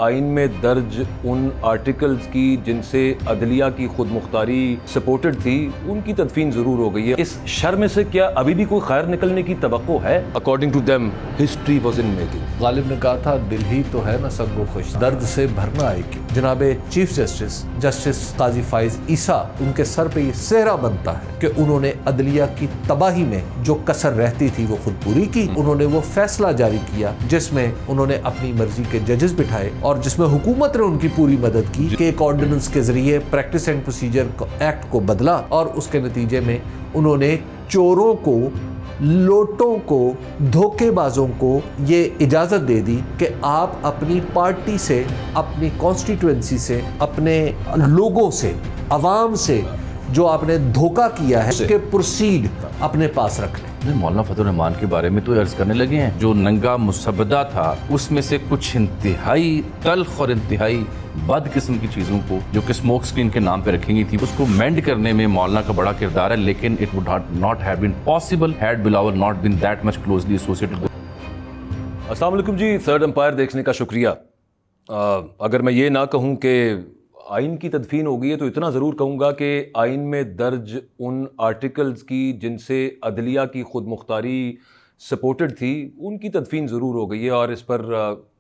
آئین میں درج ان آرٹیکلز کی جن سے عدلیہ کی خود مختاری سپورٹڈ تھی ان کی تدفین ضرور ہو گئی ہے. اس شر میں سے کیا ابھی بھی کوئی خیر نکلنے کی توقع ہے؟ According to them history was in making. غالب نے کہا تھا دل ہی تو ہے نا سنگ و خوش، درد سے بھرنا آئے کیوں. جناب چیف جسٹس قاضی فائز عیسیٰ، ان کے سر پہ یہ سہرا بنتا ہے کہ انہوں نے عدلیہ کی تباہی میں جو کسر رہتی تھی وہ خود پوری کی. انہوں نے وہ فیصلہ جاری کیا جس میں انہوں نے اپنی مرضی کے ججز بٹھائے اور جس میں حکومت نے ان کی پوری مدد کی کہ ایک آرڈیننس کے ذریعے پریکٹس اینڈ پروسیجر ایکٹ کو بدلا اور اس کے نتیجے میں انہوں نے چوروں کو، لوٹوں کو، دھوکے بازوں کو یہ اجازت دے دی کہ آپ اپنی پارٹی سے، اپنی کانسٹیٹوئنسی سے، اپنے لوگوں سے، عوام سے جو آپ نے دھوکہ کیا ہے اس کے پروسیڈ اپنے پاس رکھ لیں. مولانا فتح الرحمان کے بارے میں تو عرض کرنے لگے ہیں، جو ننگا مسودہ تھا اس میں سے کچھ انتہائی تلخ اور انتہائی بد قسم کی چیزوں کو جو کہ اسموک اسکرین کے نام پہ رکھی گئی تھی اس کو مینڈ کرنے میں مولانا کا بڑا کردار ہے، لیکن it would not have been possible had Bilawal not been that much closely associated with. السلام علیکم جی، تھرڈ امپائر دیکھنے کا شکریہ. اگر میں یہ نہ کہوں کہ آئین کی تدفین ہو گئی ہے تو اتنا ضرور کہوں گا کہ آئین میں درج ان آرٹیکلز کی جن سے عدلیہ کی خود مختاری سپورٹڈ تھی ان کی تدفین ضرور ہو گئی ہے، اور اس پر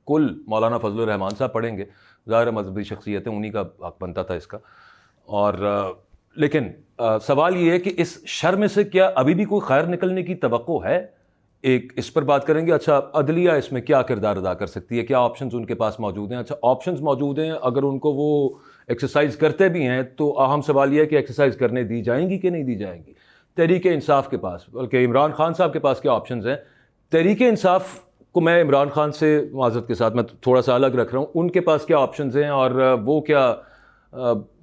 کل مولانا فضل الرحمان صاحب پڑھیں گے. ظاہر مذہبی شخصیت ہیں، انہی کا حق بنتا تھا اس کا. اور لیکن سوال یہ ہے کہ اس شر میں سے کیا ابھی بھی کوئی خیر نکلنے کی توقع ہے؟ ایک اس پر بات کریں گے. اچھا، عدلیہ اس میں کیا کردار ادا کر سکتی ہے؟ کیا آپشنز ان کے پاس موجود ہیں؟ اچھا، آپشنز موجود ہیں، اگر ان کو وہ ایکسرسائز کرتے بھی ہیں تو اہم سوال یہ ہے کہ ایکسرسائز کرنے دی جائیں گی کہ نہیں دی جائیں گی. تحریک انصاف کے پاس، بلکہ عمران خان صاحب کے پاس کیا آپشنز ہیں؟ تحریک انصاف کو میں عمران خان سے معذرت کے ساتھ میں تھوڑا سا الگ رکھ رہا ہوں، ان کے پاس کیا آپشنز ہیں اور وہ کیا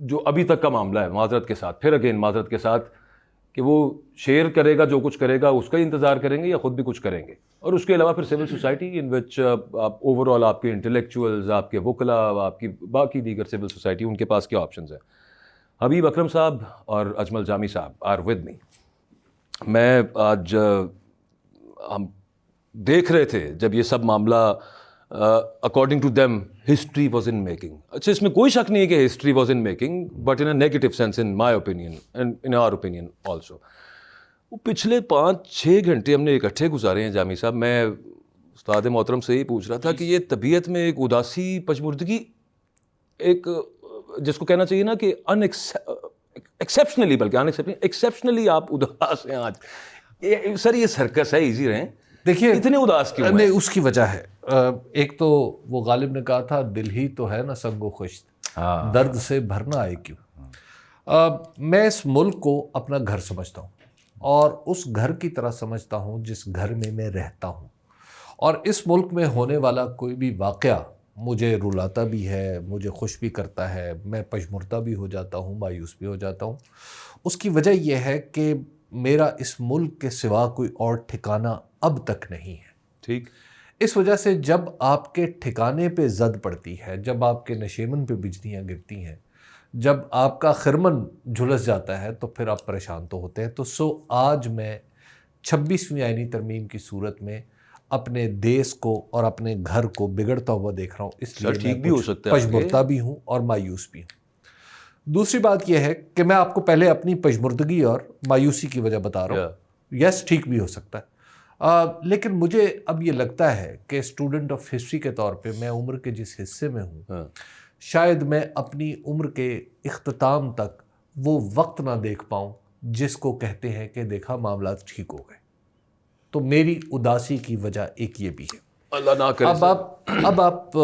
جو ابھی تک کا معاملہ ہے، معذرت کے ساتھ، پھر اگین معذرت کے ساتھ، کہ وہ شیئر کرے گا جو کچھ کرے گا اس کا انتظار کریں گے یا خود بھی کچھ کریں گے؟ اور اس کے علاوہ پھر civil society in which over all آپ کے انٹلیکچوئلز، آپ کے وکلاء، آپ کی باقی دیگر سول سوسائٹی، ان کے پاس کیا آپشنز ہیں؟ حبیب اکرم صاحب اور اجمل جامی صاحب آر ود می. میں آج ہم دیکھ رہے تھے جب یہ سب معاملہ according to them history was in making. اچھا، اس میں کوئی شک نہیں ہے کہ history was in making, but in a negative sense in my opinion and in our opinion also. وہ پچھلے 5-6 گھنٹے ہم نے اکٹھے گزارے ہیں جامی صاحب. میں استاد محترم سے ہی پوچھ رہا تھا کہ یہ طبیعت میں ایک اداسی، پشمردگی، ایک جس کو کہنا چاہیے نا کہ ایکسیپشنلی، بلکہ ایکسیپشنلی آپ اداس ہیں آج. سر یہ سرکس ہے، ایزی رہیں. دیکھیے اتنے اداس کیوں ہیں؟ نہیں، اس کی وجہ ہے. ایک تو وہ غالب نے کہا تھا دل ہی تو ہے نا سنگ و خوش، درد سے بھرنا آئے کیوں. میں اس ملک کو اپنا گھر سمجھتا ہوں اور اس گھر کی طرح سمجھتا ہوں جس گھر میں رہتا ہوں. اور اس ملک میں ہونے والا کوئی بھی واقعہ مجھے رلاتا بھی ہے، مجھے خوش بھی کرتا ہے، میں پشمردہ بھی ہو جاتا ہوں، مایوس بھی ہو جاتا ہوں. اس کی وجہ یہ ہے کہ میرا اس ملک کے سوا کوئی اور ٹھکانہ اب تک نہیں ہے. ٹھیک. اس وجہ سے جب آپ کے ٹھکانے پہ زد پڑتی ہے، جب آپ کے نشیمن پہ بجلیاں گرتی ہیں، جب آپ کا خرمن جھلس جاتا ہے تو پھر آپ پریشان تو ہوتے ہیں. تو آج میں 26ویں آئینی ترمیم کی صورت میں اپنے دیس کو اور اپنے گھر کو بگڑتا ہوا دیکھ رہا ہوں. اس لیے ٹھیک بھی ہو سکتا ہے، پشمردہ بھی ہوں اور مایوس بھی ہوں. دوسری بات یہ ہے کہ میں آپ کو پہلے اپنی پشمردگی اور مایوسی کی وجہ بتا رہا ہوں. یس، ٹھیک بھی ہو سکتا ہے، لیکن مجھے اب یہ لگتا ہے کہ اسٹوڈنٹ آف ہسٹری کے طور پہ میں عمر کے جس حصے میں ہوں، شاید میں اپنی عمر کے اختتام تک وہ وقت نہ دیکھ پاؤں جس کو کہتے ہیں کہ دیکھا معاملات ٹھیک ہو گئے. تو میری اداسی کی وجہ ایک یہ بھی ہے. اللہ نہ کرے. اب آپ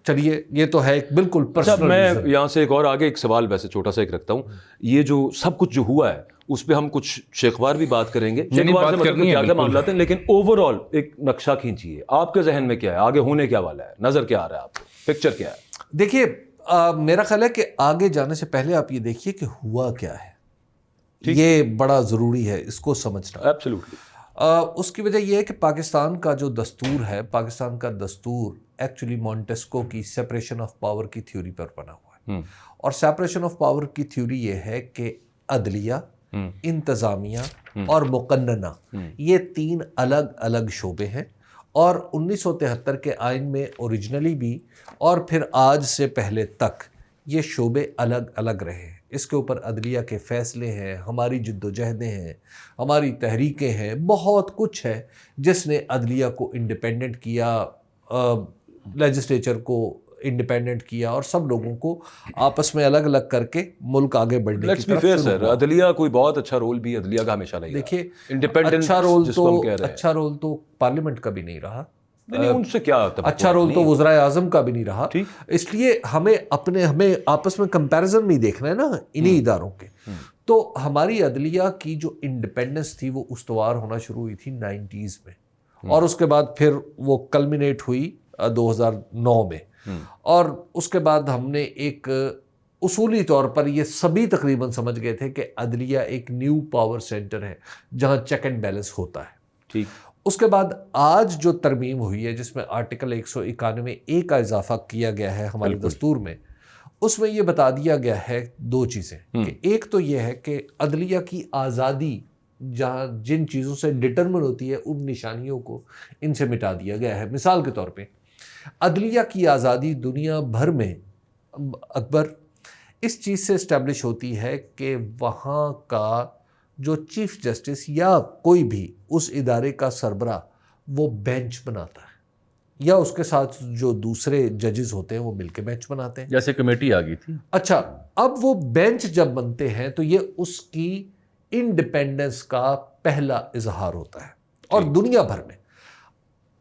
چلیے، یہ تو ہے ایک بالکل پرسنل. میں یہاں سے ایک اور آگے ایک سوال ویسے چھوٹا سا ایک رکھتا ہوں. یہ جو سب کچھ جو ہوا ہے اس پہ ہم کچھ شیخوار بھی بات کریں گے، شیخوار سے مطلب کیا کیا معاملات ہیں، لیکن اوور آل ایک نقشہ کھینچیے. آپ کے ذہن میں کیا ہے، آگے ہونے کیا والا ہے، نظر کیا آ رہا ہے آپ کو، پکچر کیا ہے؟ دیکھیے، میرا خیال ہے کہ آگے جانے سے پہلے آپ یہ دیکھیے کہ ہوا کیا ہے. یہ بڑا ضروری ہے اس کو سمجھنا. ایبسلیوٹلی. اس کی وجہ یہ ہے کہ پاکستان کا جو دستور ہے، پاکستان کا دستور ایکچولی مونٹیسکو کی سیپریشن آف پاور کی تھیوری پر بنا ہوا ہے. اور سیپریشن آف پاور کی تھیوری یہ ہے کہ عدلیہ، انتظامیہ اور مقننہ، یہ 3 الگ الگ شعبے ہیں اور 1973 کے آئین میں اوریجنلی بھی اور پھر آج سے پہلے تک یہ شعبے الگ الگ رہے. اس کے اوپر عدلیہ کے فیصلے ہیں, ہماری جد و جہدیں ہیں, ہماری تحریکیں ہیں, بہت کچھ ہے جس نے عدلیہ کو انڈیپینڈنٹ کیا, لیجسلیچر کو انڈیپینڈنٹ کیا, اور سب لوگوں کو آپس میں الگ الگ کر کے ملک آگے بڑھنے کی طرف سر عدلیہ کوئی بہت اچھا رول بھی عدلیہ کا ہمیشہ رہا. دیکھیے انڈیپینڈنٹ اچھا رول تو پارلیمنٹ کا بھی نہیں رہا, ان سے کیا اچھا رول تو وزرائے اعظم کا بھی نہیں رہا. اس لیے ہمیں آپس میں کمپیریزن نہیں دیکھنا ہے نا انہی اداروں کے. تو ہماری عدلیہ کی جو انڈیپینڈنس تھی وہ استوار ہونا شروع ہوئی تھی 90s میں, اور اس کے بعد پھر وہ کلمینیٹ ہوئی 2009 میں. اور اس کے بعد ہم نے ایک اصولی طور پر یہ سبھی تقریباً سمجھ گئے تھے کہ عدلیہ ایک نیو پاور سینٹر ہے جہاں چیک اینڈ بیلنس ہوتا ہے. ٹھیک. اس کے بعد آج جو ترمیم ہوئی ہے جس میں آرٹیکل 191A کا اضافہ کیا گیا ہے ہمارے دستور میں, اس میں یہ بتا دیا گیا ہے دو چیزیں کہ ایک تو یہ ہے کہ عدلیہ کی آزادی جہاں جن چیزوں سے ڈٹرمن ہوتی ہے ان نشانیوں کو ان سے مٹا دیا گیا ہے. مثال کے طور پہ عدلیہ کی آزادی دنیا بھر میں اکبر اس چیز سے اسٹیبلش ہوتی ہے کہ وہاں کا جو چیف جسٹس یا کوئی بھی اس ادارے کا سربراہ وہ بینچ بناتا ہے, یا اس کے ساتھ جو دوسرے ججز ہوتے ہیں وہ مل کے بینچ بناتے ہیں, جیسے کمیٹی آ گئی تھی. اچھا, اب وہ بینچ جب بنتے ہیں تو یہ اس کی انڈیپینڈنس کا پہلا اظہار ہوتا ہے. اور دنیا بھر میں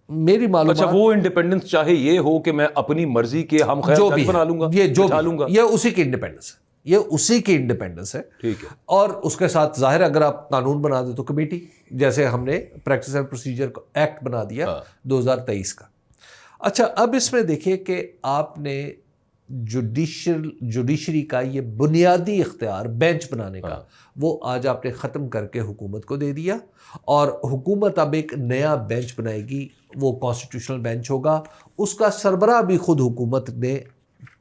میری معلومات, اچھا وہ انڈیپینڈنس چاہے یہ ہو کہ میں اپنی مرضی کے ہم خیر جج بنا لوں گا, یہ اسی کی انڈیپینڈنس ہے, یہ اسی کی انڈیپینڈنس ہے. ٹھیک ہے. اور اس کے ساتھ ظاہر اگر آپ قانون بنا دیں تو کمیٹی, جیسے ہم نے پریکٹس اینڈ پروسیجر ایکٹ بنا دیا 2023 کا. اچھا, اب اس میں دیکھیے کہ آپ نے جوڈیشری کا یہ بنیادی اختیار بینچ بنانے کا وہ آج آپ نے ختم کر کے حکومت کو دے دیا, اور حکومت اب ایک نیا بینچ بنائے گی, وہ کانسٹیٹیوشنل بینچ ہوگا. اس کا سربراہ بھی خود حکومت نے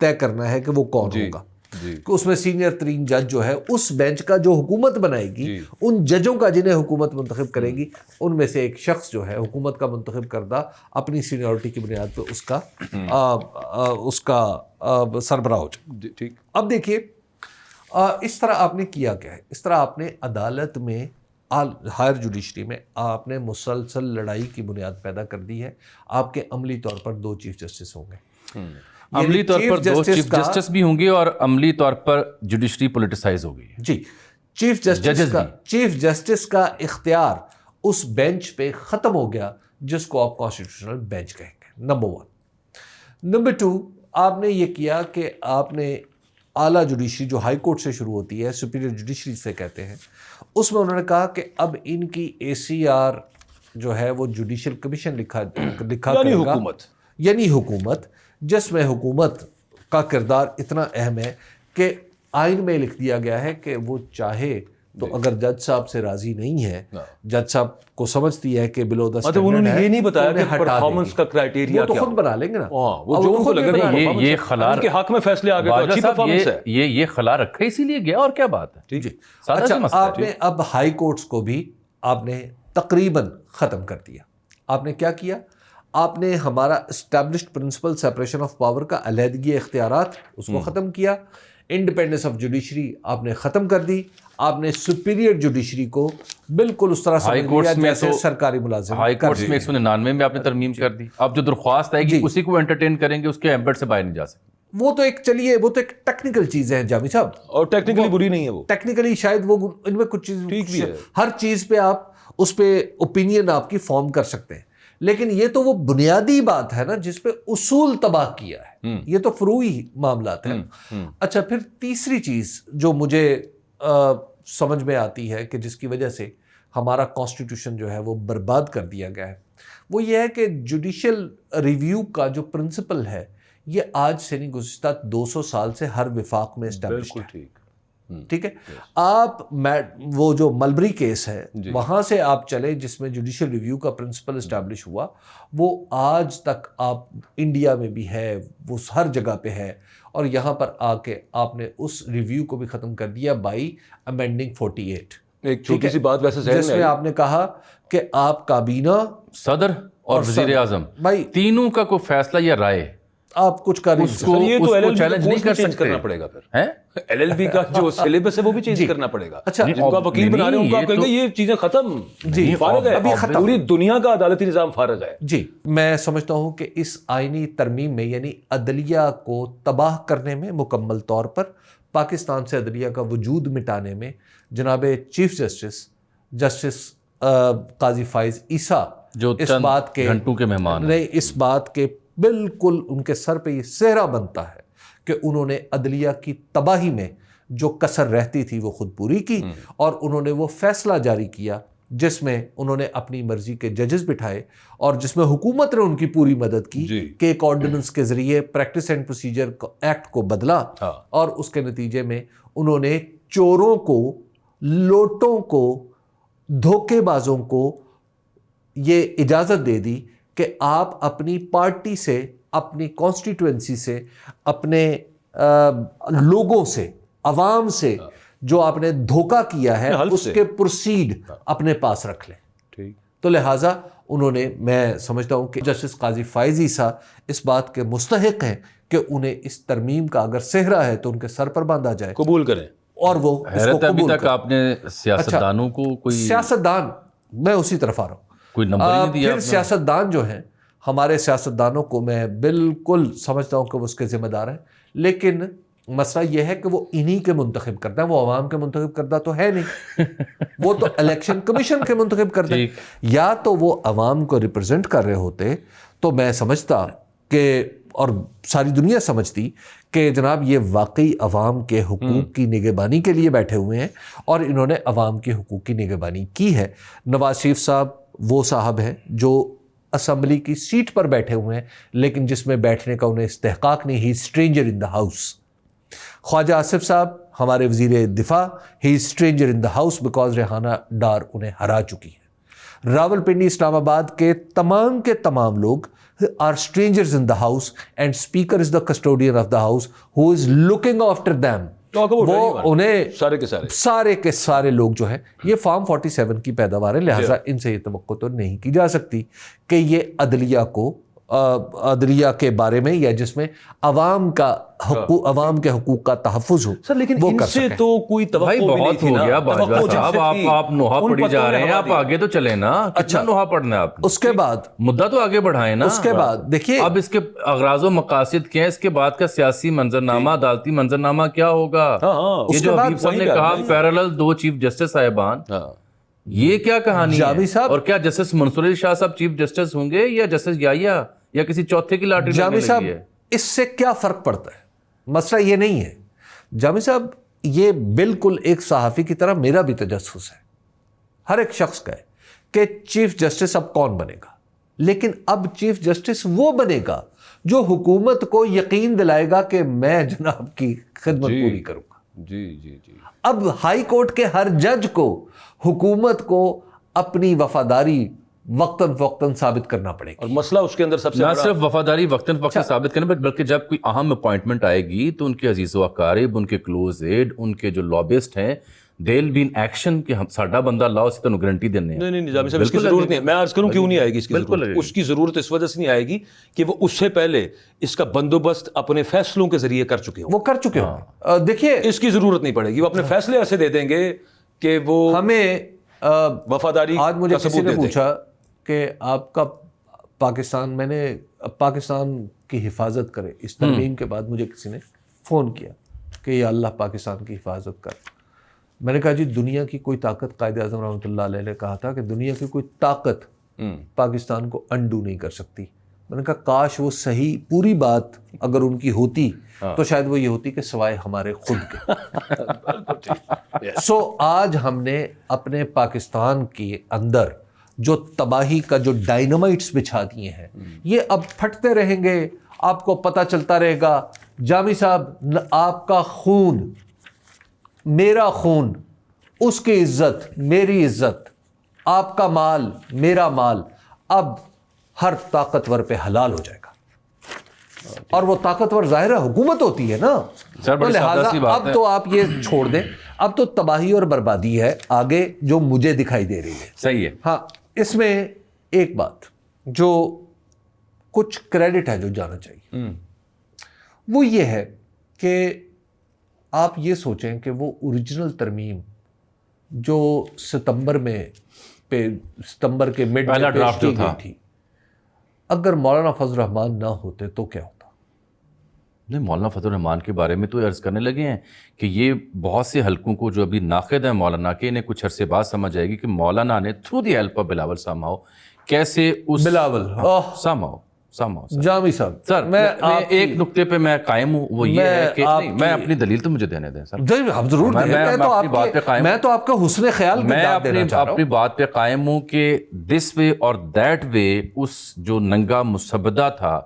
طے کرنا ہے کہ وہ کون ہوگا, کہ اس میں سینئر ترین جج جو ہے اس بینچ کا جو حکومت بنائے گی, ان ججوں کا جنہیں حکومت منتخب کرے گی, ان میں سے ایک شخص جو ہے حکومت کا منتخب کردہ اپنی سینیورٹی کی بنیاد پہ اس کا سربراہ ہو جائے. ٹھیک. اب دیکھیے اس طرح آپ نے کیا کیا ہے, اس طرح آپ نے عدالت میں ہائر جوڈیشری میں آپ نے مسلسل لڑائی کی بنیاد پیدا کر دی ہے. آپ کے عملی طور پر 2 چیف جسٹس ہوں گے, عملی طور پر 2 چیف جسٹس بھی ہوں گے, اور عملی طور پر جوڈیشری پولیٹیسائز ہوگی. جی, چیف جسٹس کا اختیار اس بینچ پہ ختم ہو گیا جس کو آپ کانسٹیٹیوشنل بینچ کہیں گے, نمبر 1. نمبر 2, آپ نے یہ کیا کہ آپ نے اعلیٰ جوڈیشری جو ہائی کورٹ سے شروع ہوتی ہے, سپیریئر جوڈیشری سے کہتے ہیں, اس میں انہوں نے کہا کہ اب ان کی ACR جو ہے وہ جوڈیشل کمیشن لکھا کرے گا, یعنی حکومت, جس میں حکومت کا کردار اتنا اہم ہے کہ آئین میں لکھ دیا گیا ہے کہ وہ چاہے تو اگر جج صاحب سے راضی نہیں ہے, جج صاحب کو سمجھتی ہے کہ بلو دا اسٹینڈرڈ ہے, انہوں نے یہ نہیں بتایا کہ پرفارمنس کا کرائیٹیریا کیا, وہ تو خود بنا لیں گے نا, وہ جو ان کو لگ رہا ہے یہ خلا کے حق میں فیصلے آ گئے تو اچھی پرفارمنس ہے, یہ خلا رکھا اسی لیے گیا, اور کیا بات ہے. جی. اچھا, آپ نے اب ہائی کورٹس کو بھی آپ نے تقریباً ختم کر دیا. آپ نے کیا کیا, آپ نے ہمارا established principle separation of power کا علیحدگی اختیارات اس کو ختم کیا, انڈیپینڈنس آف جوڈیشری آپ نے ختم کر دی, آپ نے سپیریئر جوڈیشری کو بالکل اس طرح سمجھ لیا جیسے سرکاری ملازم. ہائی کورٹس میں 199 میں آپ نے ترمیم کر دی, اب جو درخواست آئے گی اسی کو انٹرٹین کریں گے, اس کے ایمبٹ سے باہر نہیں جا سکتے. وہ تو ایک ٹیکنیکل چیز ہے جامی صاحب, اور ٹیکنیکلی بری نہیں ہے, وہ ٹیکنیکلی شاید وہ ان میں کچھ چیز ٹھیک بھی ہے, ہر چیز پہ آپ اس پہ اوپینین آپ کی فارم کر سکتے ہیں, لیکن یہ تو وہ بنیادی بات ہے نا جس پہ اصول تباہ کیا ہے, یہ تو فروعی معاملات ہیں. اچھا, پھر تیسری چیز جو مجھے سمجھ میں آتی ہے کہ جس کی وجہ سے ہمارا کانسٹیٹیوشن جو ہے وہ برباد کر دیا گیا ہے, وہ یہ ہے کہ جوڈیشل ریویو کا جو پرنسپل ہے یہ آج سے نہیں, گزشتہ 200 سال سے ہر وفاق میں اسٹیبلشڈ ہے. ٹھیک ہے, آپ وہ جو ملبری کیس ہے وہاں سے آپ چلیں جس میں جوڈیشل ریویو کا پرنسپل اسٹیبلش ہوا, وہ آج تک آپ انڈیا میں بھی ہے, وہ ہر جگہ پہ ہے, اور یہاں پر آ کے آپ نے اس ریویو کو بھی ختم کر دیا بائی امینڈنگ 48. ایک چھوٹی سی بات ویسے جس میں آپ نے کہا کہ آپ کابینہ, صدر اور وزیر اعظم بھائی تینوں کا کوئی فیصلہ یا رائے آپ کچھ کر اس کو چیلنج نہیں کر سکتے کرنا پڑے گا پھر ہیں LLB کا جو سلیبس ہے وہ بھی چینج کرنا پڑے گا. اچھا جن کو آپ وکیل بنا رہے ہیں ان کو آپ کہیں گے یہ چیزیں ختم, جی فارغ ہے, ابھی ختم, پوری دنیا کا عدالتی نظام فارغ ہے. جی میں سمجھتا ہوں کہ اس آئینی ترمیم میں یعنی عدلیہ کو تباہ کرنے میں مکمل طور پر پاکستان سے عدلیہ کا وجود مٹانے میں جناب چیف جسٹس قاضی فائز عیسیٰ جو اس بات کے گھنٹوں کے مہمان نہیں, اس بات کے بالکل ان کے سر پہ یہ صحرا بنتا ہے کہ انہوں نے عدلیہ کی تباہی میں جو کسر رہتی تھی وہ خود پوری کی, اور انہوں نے وہ فیصلہ جاری کیا جس میں انہوں نے اپنی مرضی کے ججز بٹھائے اور جس میں حکومت نے ان کی پوری مدد کی کہ ایک آرڈیننس کے ذریعے پریکٹس اینڈ پروسیجر ایکٹ کو بدلا, اور اس کے نتیجے میں انہوں نے چوروں کو, لوٹوں کو, دھوکے بازوں کو یہ اجازت دے دی کہ آپ اپنی پارٹی سے, اپنی کانسٹیٹوئنسی سے, اپنے لوگوں سے, عوام سے جو آپ نے دھوکہ کیا ہے اس کے پروسیڈ اپنے پاس رکھ لیں. تو لہٰذا انہوں نے, میں سمجھتا ہوں کہ جسٹس قاضی فائز عیسیٰ اس بات کے مستحق ہیں کہ انہیں اس ترمیم کا اگر صحرا ہے تو ان کے سر پر باندھا جائے, قبول کریں, اور وہ اس کو ابھی قبول تک آپ نے سیاستدانوں کو کوئی سیاستدان, میں اسی طرف آ رہا ہوں, کوئی نمبر نہیں دیا. پھر سیاستدان جو ہیں, ہمارے سیاستدانوں کو میں بالکل سمجھتا ہوں کہ وہ اس کے ذمہ دار ہیں, لیکن مسئلہ یہ ہے کہ وہ انہی کے منتخب کرتا ہے, وہ عوام کے منتخب کردہ تو ہے نہیں, وہ تو الیکشن کمیشن کے منتخب کردہ ہے. یا تو وہ عوام کو ریپرزینٹ کر رہے ہوتے تو میں سمجھتا کہ, اور ساری دنیا سمجھتی کہ جناب یہ واقعی عوام کے حقوق کی نگہبانی کے لیے بیٹھے ہوئے ہیں, اور انہوں نے عوام کے حقوق کی نگہبانی کی ہے. نواز شریف صاحب وہ صاحب ہیں جو اسمبلی کی سیٹ پر بیٹھے ہوئے ہیں لیکن جس میں بیٹھنے کا انہیں استحقاق نہیں, he stranger in the house. Khawaja Asif صاحب ہمارے وزیر دفاع, he stranger in the house because Rehana Dar انہیں ہرا چکی ہے. راولپنڈی اسلام آباد کے تمام لوگ are strangers in the house and speaker is the custodian of the house who is looking after them. وہ انہیں سارے کے سارے لوگ جو ہیں, یہ فارم 47 کی پیداوار ہے, لہٰذا ان سے یہ توقع تو نہیں کی جا سکتی کہ یہ عدلیہ کے بارے میں یا جس میں عوام کے حقوق کا تحفظ ہو. سر لیکن ان سے تو کوئی توقع بھائی بہت ہو گیا باجوہ صاحب, آپ نوحہ پڑھی جا رہے ہیں, آپ آگے تو چلیں نا. اچھا نوحہ پڑھنا ہے آپ نے, اس کے بعد مدعا تو آگے بڑھائیں نا. اس کے بعد دیکھیے اب اس کے اغراض و مقاصد کیا ہے, اس کے بعد کا سیاسی منظرنامہ, عدالتی منظرنامہ کیا ہوگا. یہ جو حبیب صاحب نے کہا پیرالل 2 چیف جسٹس صاحبان, یہ کیا کہانی ہے؟ اور کیا جسٹس منصور علی شاہ صاحب چیف جسٹس ہوں گے یا جسٹس یحییٰ یا کسی چوتھے کی لاٹری جامی صاحب اس سے کیا فرق پڑتا ہے؟ مسئلہ یہ نہیں ہے جامی صاحب, یہ بالکل ایک صحافی کی طرح میرا بھی تجسس ہے, ہر ایک شخص کا ہے کہ چیف جسٹس اب کون بنے گا, لیکن اب چیف جسٹس وہ بنے گا جو حکومت کو یقین دلائے گا کہ میں جناب کی خدمت پوری کروں گا. جی. اب ہائی کورٹ کے ہر جج کو حکومت کو اپنی وفاداری وقتاً فوقتاً ثابت کرنا پڑے گا. اور مسئلہ اس کے اندر سب سے نہ صرف وفاداری وقتاً فوقتاً ثابت کرنا, بلکہ جب کوئی اہم اپوائنٹمنٹ آئے گی تو ان کے عزیز و اقارب, ان کے کلوز ایڈ, ان کے جو لابسٹ ہیں, they'll be in action کہ ہم ساڈا بندہ لاؤ, اسی طرح گارنٹی دینے ہیں. نہیں نظامی صاحب اس کی ضرورت نہیں ہے. میں عرض کروں کیوں نہیں آئے گی اس کی ضرورت. اس کی ضرورت اس وجہ سے نہیں آئے گی کہ وہ اس سے پہلے اس کا بندوبست اپنے فیصلوں کے ذریعے کر چکے ہوں. وہ کر چکے ہوں. دیکھیے اس کی ضرورت نہیں پڑے گی, وہ اپنے فیصلے ایسے دے دیں گے کہ وہ ہمیں وفاداری. آج مجھے کسی نے پوچھا کہ آپ کا پاکستان, میں نے پاکستان کی حفاظت کرے, اس ترمیم کے بعد مجھے کسی نے فون کیا کہ یا اللہ پاکستان کی حفاظت کر. میں نے کہا جی دنیا کی کوئی طاقت, قائد اعظم رحمۃ اللہ علیہ نے کہا تھا کہ دنیا کی کوئی طاقت پاکستان کو انڈو نہیں کر سکتی. میں نے کہا کاش وہ صحیح پوری بات اگر ان کی ہوتی تو شاید وہ یہ ہوتی کہ سوائے ہمارے خود کے. سو آج ہم نے اپنے پاکستان کے اندر جو تباہی کا جو ڈائنامائٹس بچھا دیے ہیں, یہ اب پھٹتے رہیں گے, آپ کو پتہ چلتا رہے گا. جامی صاحب آپ کا خون میرا خون, اس کی عزت میری عزت, آپ کا مال میرا مال, اب ہر طاقتور پہ حلال ہو جائے گا. اور وہ طاقتور ظاہر حکومت ہوتی ہے نا, لہٰذا اب تو آپ یہ چھوڑ دیں, اب تو تباہی اور بربادی ہے آگے جو مجھے دکھائی دے رہی ہے. صحیح ہے. ہاں اس میں ایک بات جو کچھ کریڈٹ ہے جو جانا چاہیے وہ یہ ہے کہ آپ یہ سوچیں کہ وہ اوریجنل ترمیم جو ستمبر کے مڈ پہلا میں پیش ڈرافٹ جو کی تھا، گئی تھی، اگر مولانا فضل الرحمان نہ ہوتے تو کیا ہوتا؟ نہیں، مولانا فضل الرحمان کے بارے میں تو عرض کرنے لگے ہیں کہ یہ بہت سے حلقوں کو جو ابھی ناقد ہیں مولانا کے، انہیں کچھ عرصے بعد سمجھ آئے گی کہ مولانا نے through the help of Bilawal ساماؤ کیسے اس بلاول ساماؤ جامی صاحب سر، میں ایک نقطے پہ میں قائم ہوں، وہ یہ ہے کہ میں اپنی دلیل تو مجھے دینے دیں سر، آپ ضرور میں تو آپ کا حسن خیال میں اپنی بات پہ قائم ہوں کہ دس وے اور دیٹ وے اس جو ننگا مسبدہ تھا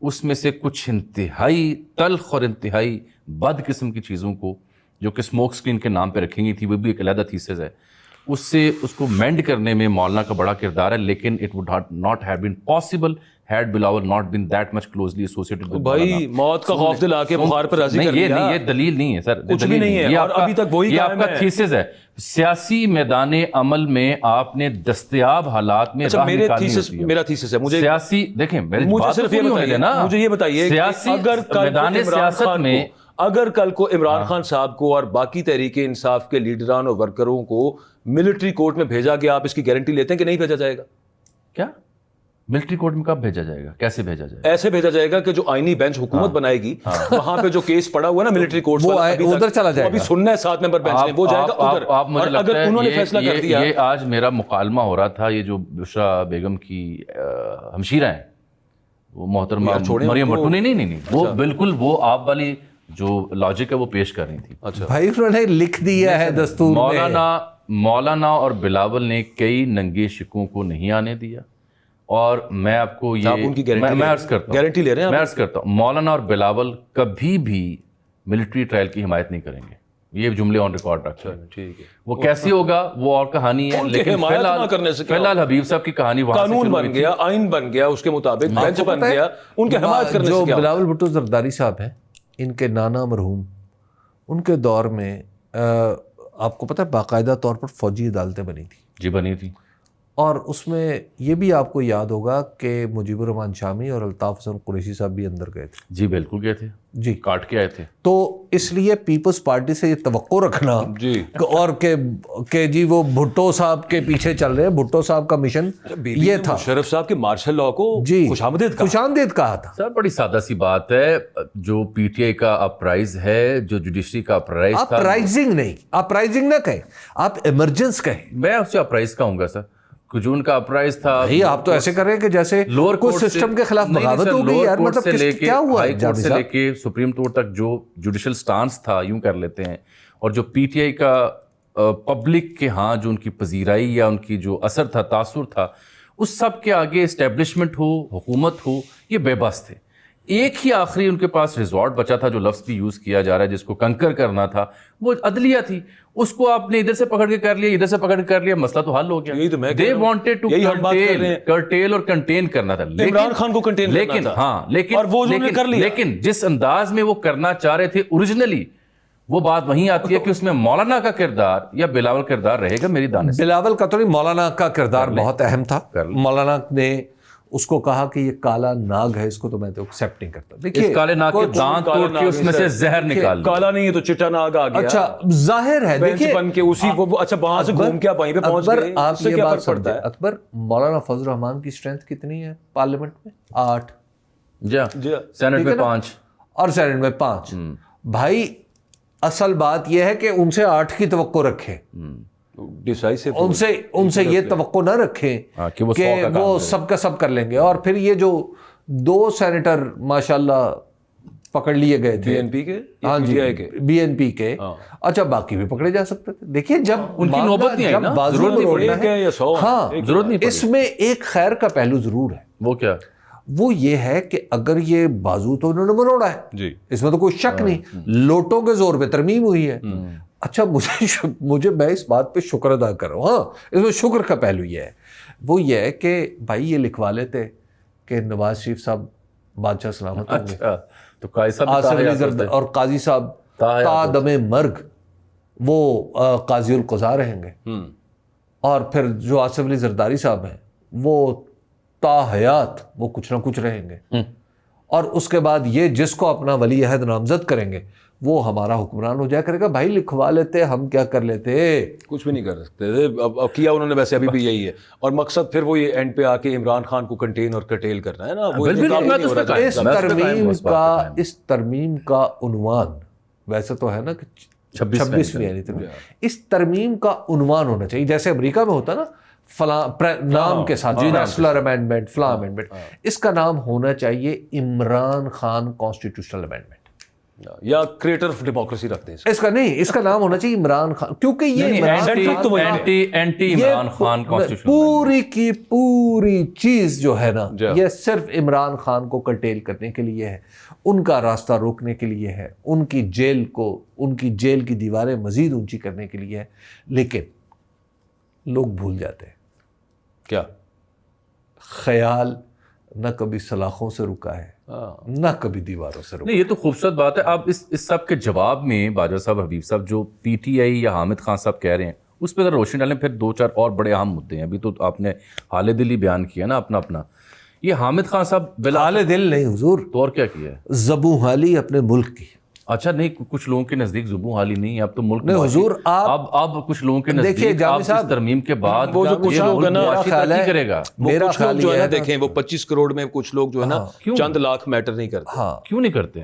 اس میں سے کچھ انتہائی تلخ اور انتہائی بد قسم کی چیزوں کو جو کہ اسموک اسکرین کے نام پہ رکھیں گی تھی، وہ بھی ایک علیحدہ تھیسس ہے، اس کو مینڈ کرنے میں مولانا کا بڑا کردار ہے، لیکن it would not have been possible had Bilawal not been that much closely associated with بھائی موت کا خوف دلا کے بخار پر راضی کر لیا، یہ دلیل نہیں ہے سر، کچھ بھی نہیں ہے، اور ابھی تک وہی یہ آپ کا تھیسس ہے۔ سیاسی میدان عمل میں آپ نے دستیاب حالات میں راہ نکالنی ہوتی ہے۔ میرا تھیسس ہے، مجھے سیاسی دیکھیں، مجھے صرف یہ بتائیے نا، مجھے یہ بتائیے اگر میدان سیاست میں اگر کل کو عمران خان صاحب کو اور باقی تحریک انصاف کے لیڈران اور ورکروں کو ملٹری کورٹ میں بھیجا گیا، آپ اس کی گارنٹی لیتے ہیں کہ نہیں بھیجا جائے گا؟ کیا ملٹری کورٹ میں کب بھیجا جائے گا؟ کیسے بھیجا جائے گا؟ ایسے بھیجا جائے گا کہ جو آئینی بینچ حکومت بنائے گی وہاں پہ جو کیس پڑا ہوا ہے نا ملٹری کورٹ وہ ادھر چلا جائے گا، ابھی سننا ہے 7 ممبر بینچ نے، وہ جائے گا ادھر۔ آپ مجھے اور لگتا اگر ہے انہوں نے فیصلہ کر دیا، یہ آج میرا مکالمہ ہو رہا تھا، یہ جو بشرا بیگم کی ہمشیرہ ہیں وہ محترمہ مریم بھٹو، نہیں وہ بالکل وہ آپ والی جو لاجک ہے وہ پیش کر رہی تھی۔ بھائی انہوں نے لکھ دیا ہے دستور میں، مولانا اور بلاول نے کئی ننگے شکوں کو نہیں آنے دیا، اور میں آپ کو یہ میں عرض گارنٹی لے رہے ہیں، میں عرض کرتا ہوں مولانا اور بلاول کبھی بھی ملٹری ٹرائل کی حمایت نہیں کریں گے، یہ جملے آن ریکارڈ رکھیں۔ ٹھیک ہے، وہ کیسی ہوگا وہ اور کہانی ہے، لیکن فی الحال حبیب صاحب کی کہانی وہاں سے قانون بن گیا، آئین بن گیا، اس کے مطابق بینچ بن گیا، ان کے حمایت کرنے سے جو کیا؟ بلاول بھٹو زرداری صاحب ہیں، ان کے نانا مرحوم، ان کے دور میں آپ کو پتہ ہے باقاعدہ طور پر فوجی عدالتیں بنی تھی، جی بنی تھی، اور اس میں یہ بھی آپ کو یاد ہوگا کہ مجیب الرحمان شامی اور الطاف حسن قریشی صاحب بھی اندر گئے تھے، جی بالکل گئے تھے، جی کاٹ کے آئے تھے۔ تو اس لیے پیپلز پارٹی سے یہ توقع رکھنا جی اور کہ جی وہ بھٹو صاحب کے پیچھے چل رہے ہیں، بھٹو صاحب کا مشن یہ تھا، شرف صاحب کے مارشل لاء کو جی خوش آمدید کہا تھا۔ سر بڑی سادہ سی بات ہے، جو پی ٹی آئی کا اپرائز ہے، جو جوڈیشری کا اپرائز تھا، اپرائزنگ نہیں، اپرائزنگ نہ کہیں، آپ ایمرجنس کہیں۔ میں اس سے اپرائز کہوں گا سر، جون کا اپرائز تھا۔ آپ تو ایسے کر رہے ہیں کہ جیسے لوور کوئی سسٹم کے خلاف بغاوت ہو گئی یار، مطلب کیا ہوا؟ ہائی کورٹ سے لے کے سپریم کورٹ تک جو جوڈیشل سٹانس تھا، یوں کر لیتے ہیں، اور جو پی ٹی آئی کا پبلک کے ہاں جو ان کی پذیرائی یا ان کی جو اثر تھا، تاثر تھا، اس سب کے آگے اسٹیبلشمنٹ ہو، حکومت ہو، یہ بے بس تھے۔ ایک ہی آخری ان کے پاس ریزورٹ بچا تھا، جو لفظ بھی یوز کیا جا رہا ہے، جس کو کنکر کرنا تھا، وہ عدلیہ تھی۔ اس کو آپ نے ادھر سے پکڑ کے کر لیا، ادھر سے پکڑ کے کر لیا، مسئلہ تو حل ہو گیا۔ They wanted to curtail اور کنٹین کرنا تھا، عمران خان کو کنٹین کرنا تھا، لیکن جس انداز میں وہ کرنا چاہ رہے تھے اوریجنلی، وہ بات وہیں آتی ہے کہ اس میں مولانا کا کردار یا بلاول کردار رہے گا میری دانے سے۔ بلاول کا تو نہیں، مولانا کا کردار بہت اہم تھا۔ مولانا نے اس کو کہا کہ یہ کالا ناگ ہے، اس کو تو میں تو ایکسیپٹ نہیں کرتا۔ دیکھیے اس کالے ناگ کے دانت توڑ کے اس میں سے زہر نکال، کالا نہیں ہے تو چٹا ناگ آ گیا۔ اچھا ظاہر ہے، دیکھیے بن کے اسی اچھا وہاں سے گھوم کے آپ وہیں پہ پہنچ گئے، آپ یہ بات سمجھیں، اکبر مولانا فضل الرحمان کی اسٹرینتھ کتنی ہے پارلیمنٹ میں؟ 8، جی سینٹ میں 5 اور سینٹ میں 5۔ بھائی اصل بات یہ ہے کہ ان سے 8 کی توقع رکھیں، ان سے یہ توقع نہ رکھیں کہ وہ سب کا سب کر لیں گے۔ اور پھر یہ جو 2 سینیٹر ماشاءاللہ پکڑ لیے گئے تھے ہاں جی بی این پی کے، اچھا باقی بھی پکڑے جا سکتے تھے۔ دیکھیے جب ان کی نوبت نہیں آئی نا، ضرورت نہیں پڑی، ہاں ضرورت نہیں پڑی۔ اس میں ایک خیر کا پہلو ضرور ہے، وہ کیا؟ وہ یہ ہے کہ اگر یہ بازو تو انہوں نے مروڑا ہے، اس میں تو کوئی شک نہیں، لوٹوں کے زور پہ ترمیم ہوئی ہے۔ اچھا مجھے میں اس بات پہ شکر ادا کر رہا ہوں، ہاں اس میں شکر کا پہلو یہ ہے، وہ یہ ہے کہ بھائی یہ لکھوا لیتے کہ نواز شریف صاحب بادشاہ سلامت ہوں گے، تو قاضی صاحب آصف علی زرداری اور قاضی صاحب تا دم مرگ وہ قاضی القضاء رہیں گے، اور پھر جو آصف علی زرداری صاحب ہیں وہ تا حیات وہ کچھ نہ کچھ رہیں گے، اور اس کے بعد یہ جس کو اپنا ولی عہد نامزد کریں گے وہ ہمارا حکمران ہو جایا کرے گا. بھائی لکھوا لیتے، ہم کیا کر لیتے، کچھ بھی نہیں کر سکتے تھے. اب کیا انہوں نے ویسے ابھی بھی یہی ہے، اور مقصد پھر وہ یہ اینڈ پہ آ کے عمران خان کو کنٹین اور کرٹیل کرنا ہے نا. اس ترمیم کا عنوان ویسے تو ہے نا کہ 26ویں یعنی ترمیم، اس ترمیم کا عنوان ہونا چاہیے جیسے امریکہ میں ہوتا نا فلاں نام کے ساتھ نیشنل امینڈمنٹ فلاں امینڈمنٹ، اس کا نام ہونا چاہیے عمران خان کانسٹیٹیوشنل امینڈمنٹ یا کریٹر آف ڈیموکریسی رکھتے ہیں اس کا. نہیں، اس کا نام ہونا چاہیے عمران خان، کیونکہ یہ اینٹی عمران خان کانسٹیٹیوشن پوری کی پوری چیز جو ہے نا یہ صرف عمران خان کو کرٹیل کرنے کے لیے ہے، ان کا راستہ روکنے کے لیے ہے، ان کی جیل کی دیواریں مزید اونچی کرنے کے لیے ہے. لیکن لوگ بھول جاتے ہیں کیا خیال نہ کبھی سلاخوں سے رکا ہے نہ کبھی دیواروں سے رکا. نہیں، یہ تو خوبصورت بات ہے. اب اس سب کے جواب میں باجوہ صاحب، حبیب صاحب، جو پی ٹی آئی یا حامد خان صاحب کہہ رہے ہیں اس پہ ذرا روشنی ڈالیں. پھر 2-4 اور بڑے اہم مدعے ہیں. ابھی تو آپ نے حال دل ہی بیان کیا نا اپنا. یہ حامد خان صاحب حال دل نہیں حضور، تو اور کیا کیا ہے؟ زبوں حالی اپنے ملک کی. اچھا نہیں، کچھ لوگوں کے نزدیک زبوں حالی نہیں ہے، اب تو ملک نہیں حضور. اب کچھ لوگوں کے نزدیک آپ اس ترمیم کے بعد وہ جو کچھ لوگ ہیں نا کرے گا، میرا خیال جو ہے نا، دیکھیں وہ 25 کروڑ میں کچھ لوگ جو ہے نا چند لاکھ میٹر نہیں کرتے. کیوں نہیں کرتے؟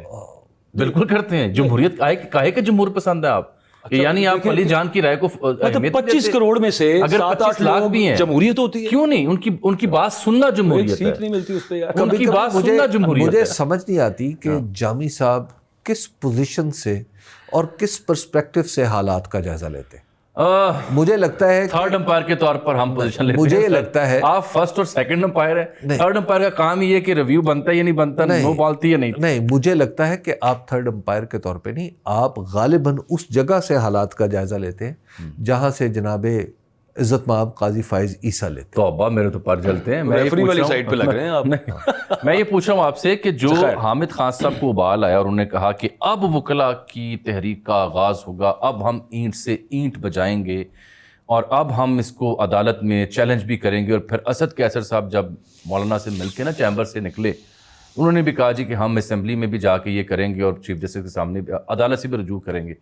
بالکل کرتے ہیں. جمہوریت کاہے کہ جمہور پسند ہے آپ، یعنی آپ علی جان کی رائے کو 25 کروڑ میں سے اگر 25 لاکھ بھی ہیں جمہوریت ہوتی ہے. کیوں نہیں؟ ان کی بات سننا جمہوریت ہے. نہیں ملتی اس پہ یار. ان کی بات سننا جمہوریت ہے. مجھے سمجھ نہیں آتی کہ جامی صاحب کس پوزیشن سے اور کس پرسپیکٹو سے حالات کا جائزہ لیتے. مجھے لگتا ہے تھرڈ امپائر کے طور پر ہم پوزیشن لیتے ہیں. مجھے لگتا ہے آپ فرسٹ اور سیکنڈ امپائر ہیں. تھرڈ امپائر کا کام یہ ہے کہ ریویو بنتا ہے یا نہیں بنتا، نو بالتی یا نہیں. نہیں، مجھے لگتا ہے کہ آپ تھرڈ امپائر کے طور پہ نہیں، آپ غالباً اس جگہ سے حالات کا جائزہ لیتے ہیں جہاں سے جناب عزت مآب قاضی فائز عیسیٰ لیتے. تو ابا میرے تو پر جلتے ہیں. ریفری والی سائڈ پہ لگ رہے ہیں آپ. میں یہ پوچھ رہا ہوں آپ سے کہ جو حامد خان صاحب کو ابال آیا اور انہوں نے کہا کہ اب وکلاء کی تحریک کا آغاز ہوگا، اب ہم اینٹ سے اینٹ بجائیں گے اور اب ہم اس کو عدالت میں چیلنج بھی کریں گے. اور پھر اسد کیسر صاحب جب مولانا سے مل کے نا چیمبر سے نکلے، انہوں نے بھی کہا جی کہ ہم اسمبلی میں بھی جا کے یہ کریں گے اور چیف جسٹس کے سامنے بھی عدالت سے بھی رجوع کریں گے.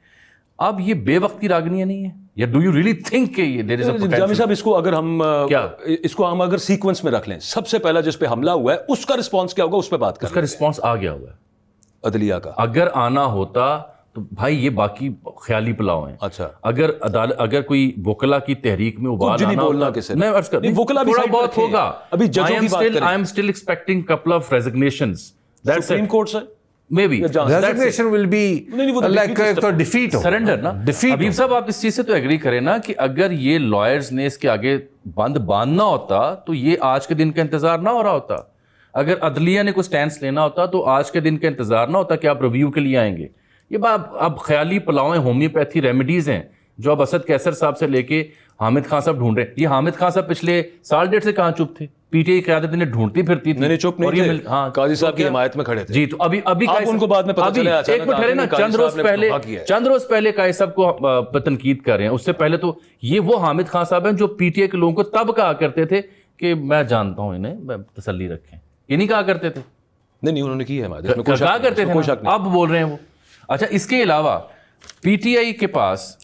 اب یہ بے وقتی راگنیاں نہیں ہیں یا ڈو یو ریئلی تھنک کہ دیر از اے پوٹینشل؟ جامی صاحب، اس کو ہم اگر سیکوینس میں رکھ لیں، سب سے پہلا جس پہ حملہ ہوا ہے اس کا رسپانس کیا ہوگا، اس پہ بات کریں. اس کا رسپانس آ گیا ہوا ہے عدلیہ کا. اگر آنا ہوتا تو بھائی یہ باقی خیالی پلاؤ ہیں. اچھا، اگر کوئی وکلا کی تحریک میں ابال آنا بولنا کسی نے، وکلا بھی تھوڑا بہت ہوگا. ابھی ججوں کی بات کریں. I am still expecting couple of resignations. Supreme court سے maybe Resignation will be like a defeat. Surrender نا. حبیب صاحب آپ اس چیز سے تو ایگری کریں نا کہ اگر یہ لائرز نے اس کے آگے بند باندھنا ہوتا تو یہ آج کے دن کا انتظار نہ ہو رہا ہوتا. اگر عدلیہ نے کوئی سٹینس لینا ہوتا تو آج کے دن کا انتظار نہ ہوتا کہ آپ ریویو کے لیے آئیں گے. یہ بات اب خیالی پلاؤں ہومیوپیتھی ریمیڈیز ہیں جو اب اسد کیسر صاحب سے لے کے حامد خان صاحب ڈھونڈ رہے ہیں. یہ حامد خان صاحب پچھلے سال ڈیڑھ سے کہاں چپ تھے؟ پی ٹی آئی کی قیادت انہیں ڈھونڈتی پھرتی تھی. نہیں چپ نہیں تھے، قاضی صاحب کی حمایت میں کھڑے تھے. جی تو ابھی ان کو بعد میں پتہ چلا ایک منٹ ٹھہرے نا، چند روز پہلے قاضی صاحب کو تنقید کر رہے ہیں. اس سے پہلے تو یہ وہ حامد خان صاحب ہیں جو پی ٹی آئی کے لوگوں کو تب کہا کرتے تھے کہ میں جانتا ہوں انہیں، تسلی رکھیں. یہ نہیں کہا کرتے تھے. نہیں انہوں نے کی ہے کہا کرتے تھے، اب بول رہے ہیں وہ. اچھا، اس کے علاوہ پی ٹی آئی کے پاس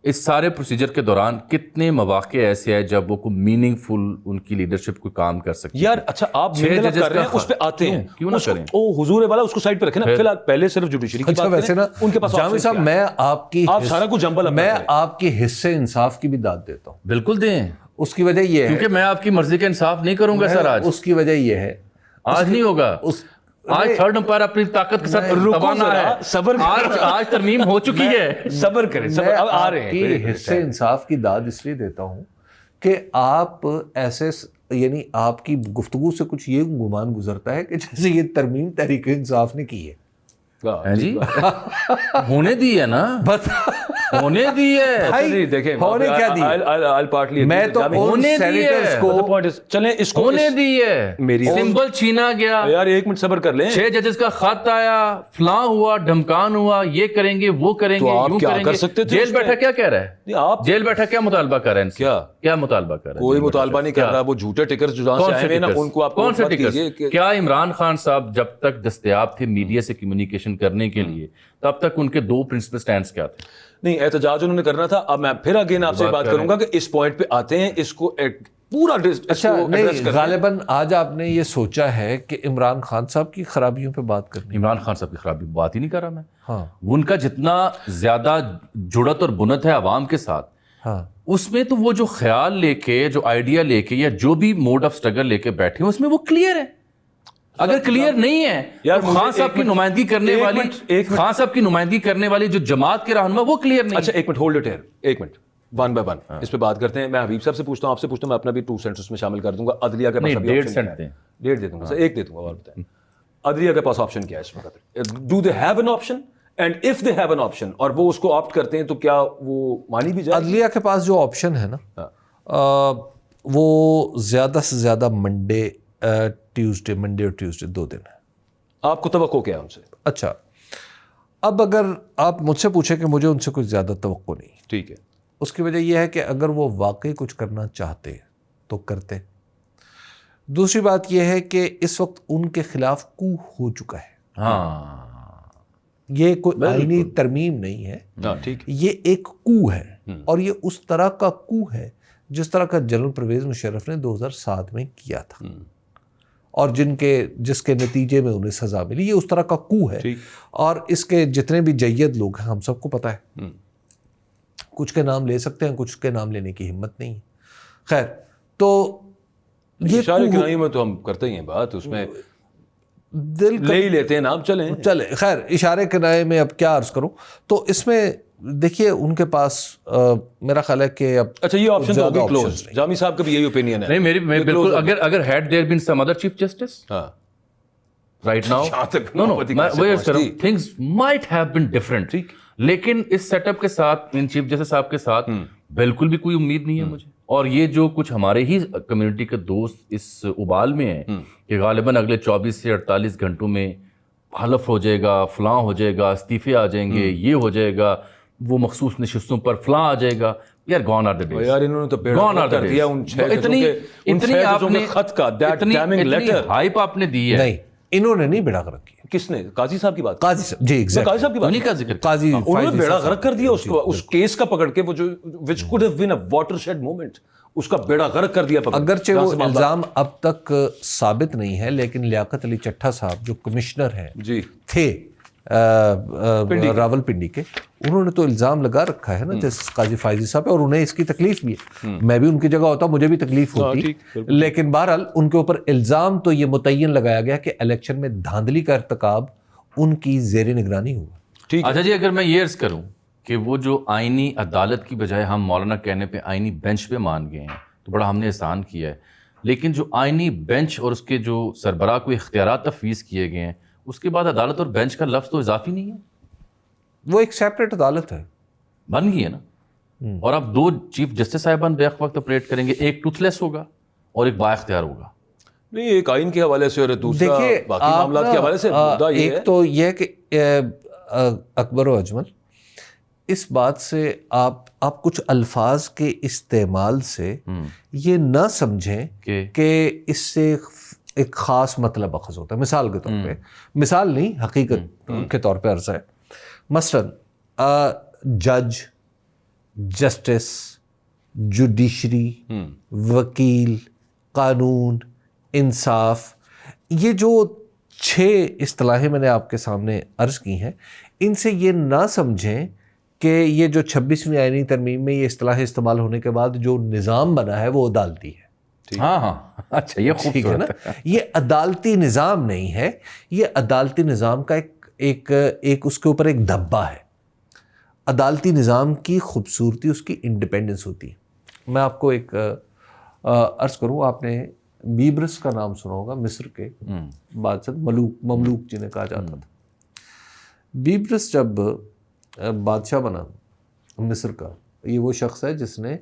اس سارے پروسیجر کے دوران کتنے مواقع ایسے ہیں جب وہ کوئی میننگ فل ان کی لیڈرشپ کو کام کر سکتے ہیں؟ یار اچھا، آپ منڈلپ کر رہے ہیں، اس پہ آتے ہیں، کیوں نہ کریں؟ او حضور والا اس کو سائڈ پہ رکھیں نا. فی الحال پہلے صرف جوڈیشری کی بات کریں. ان کے پاس جامی صاحب، میں آپ سارا کچھ جنبل، میں آپ کی حصے انصاف کی بھی داد دیتا ہوں. بالکل دیں. اس کی وجہ یہ ہے کیونکہ میں آپ کی مرضی کا انصاف نہیں کروں گا سر. آج اس کی وجہ یہ ہے، آج نہیں ہوگا. آج تھرڈ امپائر اپنی طاقت کے ساتھ توانا ہے. صبر، آج ترمیم ہو چکی ہے. صبر کریں، صبر. اب آ رہے ہیں. میں حصے انصاف کی داد اس لیے دیتا ہوں کہ آپ ایسے، یعنی آپ کی گفتگو سے کچھ یہ گمان گزرتا ہے کہ جیسے یہ ترمیم تحریک انصاف نے کی ہے. جی ہونے دی ہے نا. ہونے دی ہے. بھائی دیکھیں ہونے کیا دی؟ میں تو ان سینیٹرز کو چلیں اس کو ہونے دی ہے. میری سمبل چھینا گیا. یار ایک منٹ صبر کر لیں. 6 ججز کا خط آیا, فلاں ہوا, دھمکان ہوا, یہ کریں گے, وہ کریں گے, آپ یوں کیا کریں کر گے. سکتے تھے؟ جیل بیٹھا کیا کہہ رہا ہے؟ آپ جیل بیٹھا کیا مطالبہ کر رہے ہیں؟ کیا مطالبہ کر رہے ہیں؟ کوئی مطالبہ نہیں کر رہا. وہ جھوٹے ٹکرز جو جہاں سے آئے ہیں نا ان کو آپ کون سے مت کیجیے. ٹکرز؟ کیا عمران خان صاحب جب تک دستیاب تھے میڈیا سے کمیونیکیشن کرنے کے لیے تب تک ان کے 2 پرنسپل سٹینڈز کیا تھے؟ نہیں, احتجاج انہوں نے کرنا تھا. اب میں پھر اگین آپ سے بات کروں گا کہ اس پوائنٹ پہ آتے ہیں, اس کو پورا اچھا نہیں, غالباً آج آپ نے یہ سوچا ہے کہ عمران خان صاحب کی خرابیوں پہ بات کرنی. عمران خان صاحب کی خرابی بات ہی نہیں کر رہا میں. ہاں, ان کا جتنا زیادہ جڑت اور بنت ہے عوام کے ساتھ, ہاں, اس میں تو وہ جو خیال لے کے, جو آئیڈیا لے کے, یا جو بھی موڈ آف سٹرگل لے کے بیٹھے ہیں اس میں وہ کلیئر ہے. اگر کلیئر نہیں ہے تو خان صاحب کی نمائندگی کرنے والی, خان صاحب کی نمائندگی کرنے والی جو جماعت کے رہنما وہ کلیئر نہیں. اچھا ایک منٹ ہولڈ اٹ ہیئر, ایک منٹ, ون بائی ون اس پہ بات کرتے ہیں. میں حبیب صاحب سے پوچھتا ہوں, آپ سے پوچھتا ہوں, میں اپنا بھی 2 سینٹس اس میں شامل کر دوں گا. عدلیہ کے پاس 1.5 سینٹ دیں. 1.5 دے دوں گا, ایک دے دوں گا. اور بتائیں عدلیہ کے پاس آپشن کیا ہے اس وقت؟ Do they have an option? And if they have an option اور وہ اس کو آپٹ کرتے ہیں تو کیا وہ مانی بھی جائے؟ عدلیہ کے پاس جو آپشن ہے نا وہ زیادہ سے زیادہ منڈے اور ٹیوزڈے 2 دن ہے. آپ کو توقع کیا ہے ان سے؟ اچھا, اب اگر آپ مجھ سے پوچھیں کہ مجھے ان سے کچھ زیادہ توقع نہیں, ٹھیک ہے, اس کی وجہ یہ ہے کہ اگر وہ واقعی کچھ کرنا چاہتے تو کرتے. دوسری بات یہ ہے کہ اس وقت ان کے خلاف کو ہو چکا ہے. ہاں, یہ کوئی آئینی ترمیم نہیں ہے, ٹھیک, یہ ایک کو ہے, اور یہ اس طرح کا کو ہے جس طرح کا جنرل پرویز مشرف نے 2007 میں کیا تھا اور جس کے نتیجے میں انہیں سزا ملی. یہ اس طرح کا کو ہے, اور اس کے جتنے بھی جید لوگ ہیں ہم سب کو پتہ ہے. کچھ کے نام لے سکتے ہیں, کچھ کے نام لینے کی ہمت نہیں ہے. خیر, تو یہ اشارے کنائی میں تو ہم کرتے ہی ہیں بات, اس میں دل لے ہی لیتے ہیں نام, چلیں. خیر, اشارے کنائے میں اب کیا عرض کروں, تو اس میں دیکھیے ان کے پاس میرا خیال ہے کہ اب اچھا یہ آپشن تو ابھی کلوز. جامی صاحب کا بھی یہی اوپینین ہے. نہیں, میں بالکل, اگر had there been some other chief justice right now, things might have been different. لیکن اس سیٹ اپ کے ساتھ, ان چیف جسٹس صاحب کے ساتھ بالکل بھی کوئی امید نہیں ہے مجھے. اور یہ جو کچھ ہمارے ہی کمیونٹی کے دوست اس ابال میں ہیں کہ غالباً اگلے 24 سے 48 گھنٹوں میں حلف ہو جائے گا, فلاں ہو جائے گا, استعفے آ جائیں گے, یہ ہو جائے گا, وہ مخصوص نشستوں پر فلاں آ جائے گا. یار گون آر دی ڈیز. یار انہوں نے تو بیڑا کر دیا ان 6 ججوں کے خط کا, دیٹ ڈیمنگ لیٹر. ہائپ آپ نے دی ہے. نہیں, انہوں نے نہیں بیڑا غرق کیا. کس نے؟ قاضی صاحب کی بات. قاضی صاحب, جی ایگزیکٹلی, قاضی صاحب کی بات. انہیں کا ذکر قاضی انہوں نے بیڑا غرق کر دیا اس کو, اس کیس کا پکڑ کے, وہ جو which could have been a watershed moment, اس کا بیڑا غرق کر دیا. اگرچہ وہ الزام اب تک ثابت نہیں ہے, لیکن لیاقت علی چٹھا صاحب جو کمشنر ہیں جی تھے راول پنڈی کے, انہوں نے تو الزام لگا رکھا ہے نا جسٹس قاضی فائزی صاحب پہ, اور انہیں اس کی تکلیف بھی ہے. میں بھی ان کی جگہ ہوتا مجھے بھی تکلیف ہوتی, لیکن بہرحال ان کے اوپر الزام تو یہ متعین لگایا گیا کہ الیکشن میں دھاندلی کا ارتکاب ان کی زیر نگرانی ہوا. اچھا جی, اگر میں یہ عرض کروں کہ وہ جو آئینی عدالت کی بجائے ہم مولانا کہنے پہ آئینی بینچ پہ مان گئے ہیں تو بڑا ہم نے احسان کیا ہے, لیکن جو آئینی بینچ اور اس کے جو سربراہ کو اختیارات تفویض کیے گئے ہیں, اس کے بعد عدالت اور بینچ کا لفظ تو اضافی نہیں ہے. وہ ایک سیپریٹ عدالت ہے, بن گئی ہے نا. اور اب 2 چیف جسٹس صاحبان بیک وقت آپریٹ کریں گے, ایک ٹوتھ لیس ہوگا اور ایک با اختیار ہوگا. نہیں, ایک آئین کے حوالے سے اور دوسرا باقی معاملات کے حوالے سے. ایک تو یہ ہے کہ اکبر و اجمل, اس بات سے آپ کچھ الفاظ کے استعمال سے یہ نہ سمجھیں کہ اس سے ایک خاص مطلب اخذ ہوتا ہے. مثال کے طور پہ, مثال نہیں حقیقت کے طور پہ عرض ہے, مثلا جج, جسٹس, جوڈیشری, وکیل, قانون, انصاف, یہ جو 6 اصطلاحیں میں نے آپ کے سامنے عرض کی ہیں, ان سے یہ نہ سمجھیں کہ یہ جو 26ویں آئینی ترمیم میں یہ اصطلاح استعمال ہونے کے بعد جو نظام بنا ہے وہ عدالتی ہے. ہاں, اچھا یہ ٹھیک ہے نا, یہ عدالتی نظام نہیں ہے, یہ عدالتی نظام کا ایک اس کے اوپر ایک دھبا ہے. عدالتی نظام کی خوبصورتی اس کی انڈیپینڈنس ہوتی ہے. میں آپ کو ایک عرض کروں, آپ نے بیبرس کا نام سنا ہوگا, مصر کے بادشاہ, مملوک جنہیں کہا جاتا تھا. بیبرس جب بادشاہ بنا مصر کا، یہ وہ شخص ہے جس نے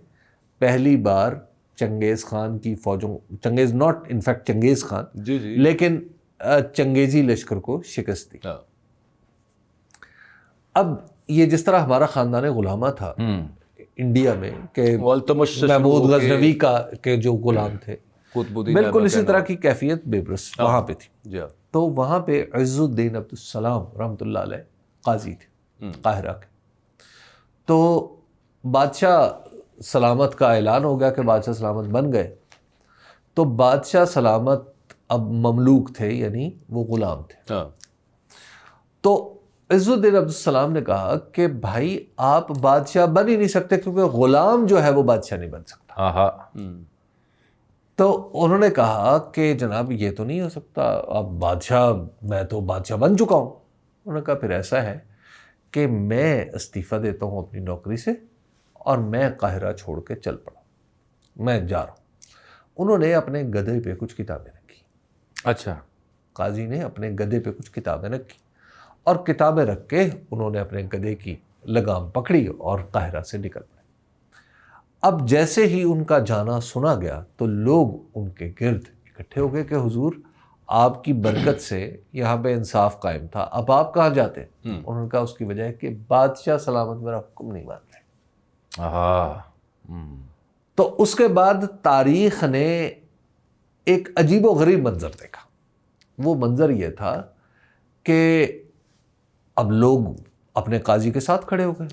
پہلی بار چنگیز خان کی فوجوں، چنگیز ناٹ انفیکٹ چنگیز خان، جی جی، لیکن چنگیزی لشکر کو شکست دی. اب یہ جس طرح ہمارا خاندان غلامہ تھا انڈیا میں کہ محمود غزنوی کا کے جو غلام تھے، بالکل اسی طرح کی کیفیت بیبرس وہاں پہ تھی. تو وہاں پہ عز الدین عبدالسلام رحمۃ اللہ علیہ قاضی تھے قاہرہ کے. تو بادشاہ سلامت کا اعلان ہو گیا کہ بادشاہ سلامت بن گئے. تو بادشاہ سلامت اب مملوک تھے، یعنی وہ غلام تھے. تو عز الدین عبدالسلام نے کہا کہ بھائی آپ بادشاہ بن ہی نہیں سکتے کیونکہ غلام جو ہے وہ بادشاہ نہیں بن سکتا. تو انہوں نے کہا کہ جناب یہ تو نہیں ہو سکتا، اب بادشاہ، میں تو بادشاہ بن چکا ہوں. انہوں نے کہا پھر ایسا ہے کہ میں استعفیٰ دیتا ہوں اپنی نوکری سے اور میں قاہرہ چھوڑ کے چل پڑا، میں جا رہا ہوں. انہوں نے اپنے گدھے پہ کچھ کتابیں رکھی. اچھا. قاضی نے اپنے گدھے پہ کچھ کتابیں رکھی اور کتابیں رکھ کے انہوں نے اپنے گدھے کی لگام پکڑی اور قاہرہ سے نکل پڑے. اب جیسے ہی ان کا جانا سنا گیا تو لوگ ان کے گرد اکٹھے ہو گئے کہ حضور آپ کی برکت سے یہاں پہ انصاف قائم تھا، اب آپ کہاں جاتے؟ انہوں نے کہا اس کی وجہ ہے کہ بادشاہ سلامت میرا حکم نہیں مان رہے. تو اس کے بعد تاریخ نے ایک عجیب و غریب منظر دیکھا. وہ منظر یہ تھا کہ اب لوگ اپنے قاضی کے ساتھ کھڑے ہو گئے.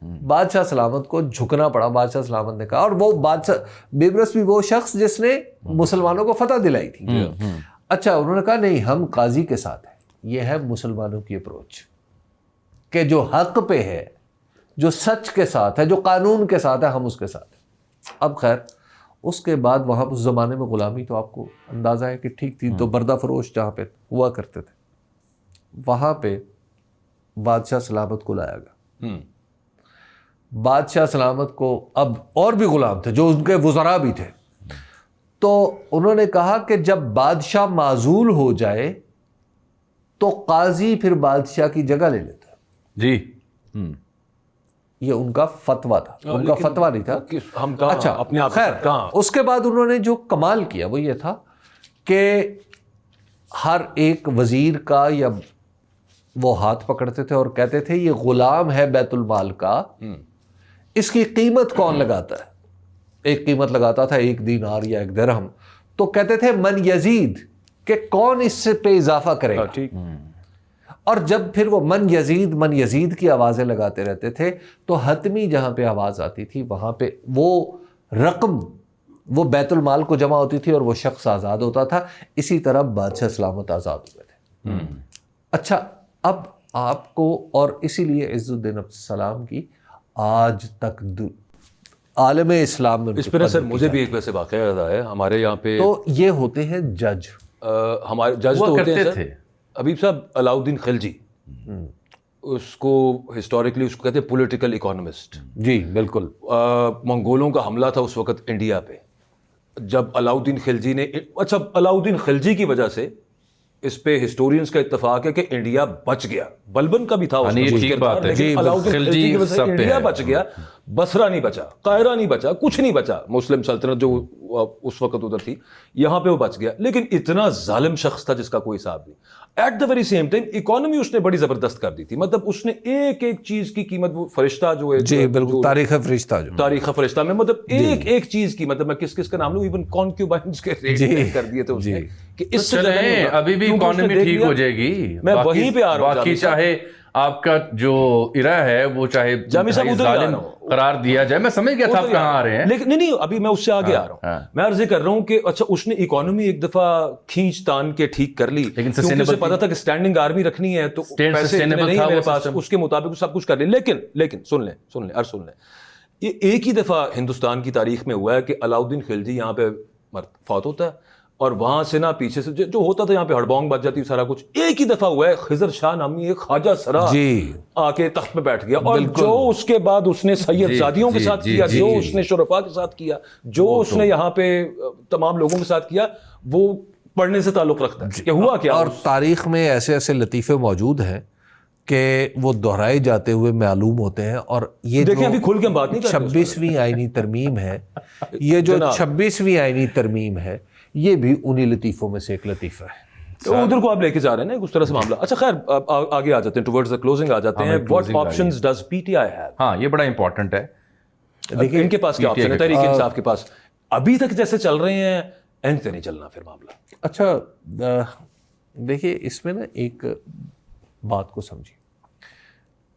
بادشاہ سلامت کو جھکنا پڑا. بادشاہ سلامت نے کہا، اور وہ بادشاہ بیبرس بھی وہ شخص جس نے مسلمانوں کو فتح دلائی تھی. اچھا، انہوں نے کہا نہیں، ہم قاضی کے ساتھ ہیں. یہ ہے مسلمانوں کی اپروچ کہ جو حق پہ ہے، جو سچ کے ساتھ ہے، جو قانون کے ساتھ ہے، ہم اس کے ساتھ ہیں. اب خیر اس کے بعد وہاں اس زمانے میں غلامی تو آپ کو اندازہ ہے کہ ٹھیک تھی. تو بردہ فروش جہاں پہ ہوا کرتے تھے وہاں پہ بادشاہ سلامت کو لایا گیا. بادشاہ سلامت کو اب اور بھی غلام تھے جو ان کے وزراء بھی تھے. تو انہوں نے کہا کہ جب بادشاہ معزول ہو جائے تو قاضی پھر بادشاہ کی جگہ لے لیتا. جی، یہ ان کا فتویٰ تھا. ان کا فتویٰ نہیں تھا. ہم کہاں اچھا اپنے آپ خیر، اس کے بعد انہوں نے جو کمال کیا وہ یہ تھا کہ ہر ایک وزیر کا یا وہ ہاتھ پکڑتے تھے اور کہتے تھے یہ غلام ہے بیت المال کا، اس کی قیمت کون لگاتا ہے؟ ایک قیمت لگاتا تھا 1 دینار یا 1 درہم. تو کہتے تھے من یزید، کہ کون اس سے پہ اضافہ کرے گا. اور جب پھر وہ من یزید کی آوازیں لگاتے رہتے تھے تو حتمی جہاں پہ آواز آتی تھی وہاں پہ وہ رقم وہ بیت المال کو جمع ہوتی تھی اور وہ شخص آزاد ہوتا تھا. اسی طرح بادشاہ سلامت آزاد ہوئے تھے. اچھا، اب آپ کو، اور اسی لیے عز الدین عبدالسلام کی آج تک عالم اسلام میں، اس پہ سر مجھے بھی ایک ویسے واقعہ یاد آیا. ہمارے یہاں پہ تو یہ ہوتے ہیں جج. ہمارے جج تو ہوتے ہیں سر حبیب صاحب علاؤدین خلجی، اس کو ہسٹوریکلی اس کو کہتے ہیں پولیٹیکل اکانومسٹ. جی بالکل. منگولوں کا حملہ تھا اس وقت انڈیا پہ. جب علاؤدین خلجی نے، اچھا علاؤدین خلجی کی وجہ سے اس پہ ہسٹورینز کا اتفاق ہے کہ انڈیا بچ گیا. بلبن کا بھی تھا اس میں، ٹھیک بات ہے، لیکن علاؤدین خلجی کی وجہ سے انڈیا بچ گیا. بصرہ نہیں بچا، قاہرہ نہیں بچا، کچھ نہیں بچا. مسلم سلطنت جو اس وقت ادھر تھی یہاں پہ وہ بچ گیا. لیکن اتنا ظالم شخص تھا جس کا کوئی حساب نہیں. At the very same time economy اس نے بڑی زبردست کر دی تھی. مطلب اس نے ایک ایک چیز کی قیمت، وہ فرشتہ جو ہے، جی بالکل، تاریخ فرشتہ، جو تاریخ فرشتہ میں مطلب ایک ایک چیز کی، مطلب میں کس کا نام لوں، ایون کانکیوبائنز کے ریٹ کر دیے تھے اس نے کہ اس سے ابھی بھی اکانومی ٹھیک ہو جائے گی. میں وہیں پہ آ رہا ہوں. باقی چاہے آپ کا جو ارا ہے وہ چاہے ظالم قرار دیا جائے، میں سمجھ گیا تھا آپ کہاں آ رہے ہیں، لیکن نہیں، ابھی میں اس سے آگے آ رہا ہوں. میں عرض کر رہا ہوں کہ اچھا اس نے اکانومی ایک دفعہ کھینچ تان کے ٹھیک کر لی، کیونکہ اسے پتا تھا کہ اسٹینڈنگ آرمی رکھنی ہے تو پیسے نہیں ہے میرے پاس، اس کے مطابق سب کچھ کر لیا. لیکن سن لیں یہ ایک ہی دفعہ ہندوستان کی تاریخ میں ہوا ہے کہ علاؤدین خلجی یہاں پہ فوت ہوتا ہے اور وہاں سے نا پیچھے سے جو ہوتا تھا یہاں پہ ہڑبونگ بچ جاتی سارا کچھ. ایک ہی دفعہ ہوا ہے، خضر شاہ نامی ایک خواجہ سرا آ کے تخت پہ بیٹھ گیا، اور جو اس کے بعد اس نے سید زادیوں کے ساتھ کیا، جو اس نے شرفاء کے ساتھ کیا، جو اس نے یہاں پہ تمام لوگوں کے ساتھ کیا، وہ پڑھنے سے تعلق رکھتا ہے کہ ہوا کیا. اور تاریخ میں ایسے ایسے لطیفے موجود ہیں کہ وہ دہرائے جاتے ہوئے معلوم ہوتے ہیں. اور یہ دیکھیں ابھی کھل کے ہم بات نہیں کر رہے 26ویں آئینی ترمیم ہے, یہ جو 26ویں آئینی ترمیم ہے یہ بھی انہی لطیفوں میں سے ایک لطیفہ ہے. تو ادھر کو آپ لے کے جا رہے ہیں نا اس طرح سے معاملہ. اچھا خیر آگے آ جاتے ہیں, ٹورڈز دا کلوزنگ آ جاتے ہیں. What options does P T I have? ہاں یہ بڑا امپورٹنٹ ہے. دیکھیں ان کے پاس کیا آپشن ہے, تحریک انصاف کے پاس ابھی تک جیسے چل رہے ہیں اینڈ سے نہیں چلنا پھر معاملہ. اچھا دیکھیے اس میں نا ایک بات کو سمجھیے,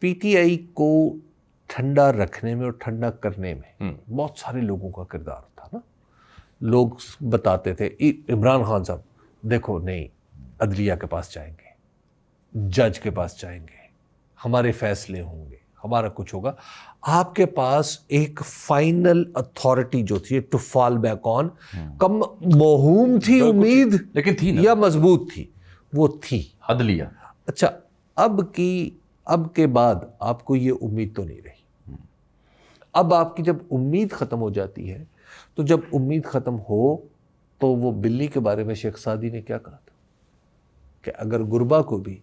پی ٹی آئی کو ٹھنڈا رکھنے میں اور ٹھنڈا کرنے میں بہت سارے لوگوں کا کردار تھا نا. لوگ بتاتے تھے عمران خان صاحب دیکھو نہیں عدلیہ کے پاس جائیں گے, جج کے پاس جائیں گے, ہمارے فیصلے ہوں گے, ہمارا کچھ ہوگا. آپ کے پاس ایک فائنل اتھارٹی جو تھی ٹو فال بیک آن, کم موہوم تھی امید لیکن تھی نا, یا مضبوط تھی, وہ تھی عدلیہ. اچھا اب کے بعد آپ کو یہ امید تو نہیں رہی. اب آپ کی جب امید ختم ہو جاتی ہے, تو جب امید ختم ہو تو وہ بلی کے بارے میں شیخ سعدی نے کیا کہا تھا کہ اگر گربا کو بھی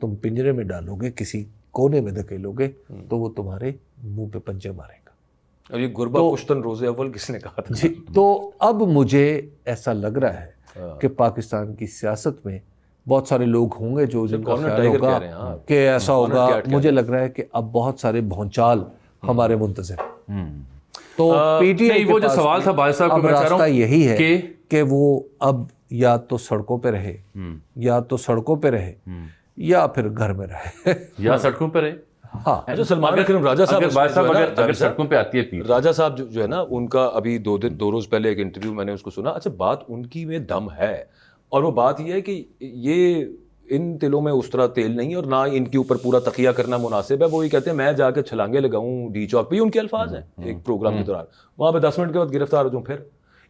تم پنجرے میں ڈالو گے, کسی کونے میں دھکیلو گے, تو وہ تمہارے منہ پہ پنجے مارے گا. اور یہ گربا پشتن روز اول کس نے کہا تھا؟ جی, تو اب مجھے ایسا لگ رہا ہے کہ پاکستان کی سیاست میں بہت سارے لوگ ہوں گے جو جن کا خیال ہوگا کہ ایسا ہوگا. مجھے لگ رہا ہے کہ اب بہت سارے بھونچال ہمارے منتظر. تو پی ٹی آئی وہ جو سوال تھا بھائی صاحب اب راستہ یہی ہے کہ وہ اب یا تو سڑکوں پہ رہے, یا پھر گھر میں رہے, یا سڑکوں پہ رہے. ہاں سلمان اکرم راجہ صاحب اگر سڑکوں پہ آتی ہے راجہ صاحب جو ہے نا, ان کا ابھی 2 روز پہلے ایک انٹرویو میں نے اس کو سنا. اچھا بات ان کی میں دم ہے, اور وہ بات یہ ہے کہ یہ ان دلوں میں اس طرح تیل نہیں, اور نہ ان کے اوپر پورا تقیہ کرنا مناسب ہے. وہ یہ کہتے ہیں میں جا کے چھلانگے لگاؤں ڈی چوک پہ, ان کے الفاظ ہیں ایک پروگرام کے دوران, وہاں پہ 10 منٹ کے بعد گرفتار ہو جاؤں. پھر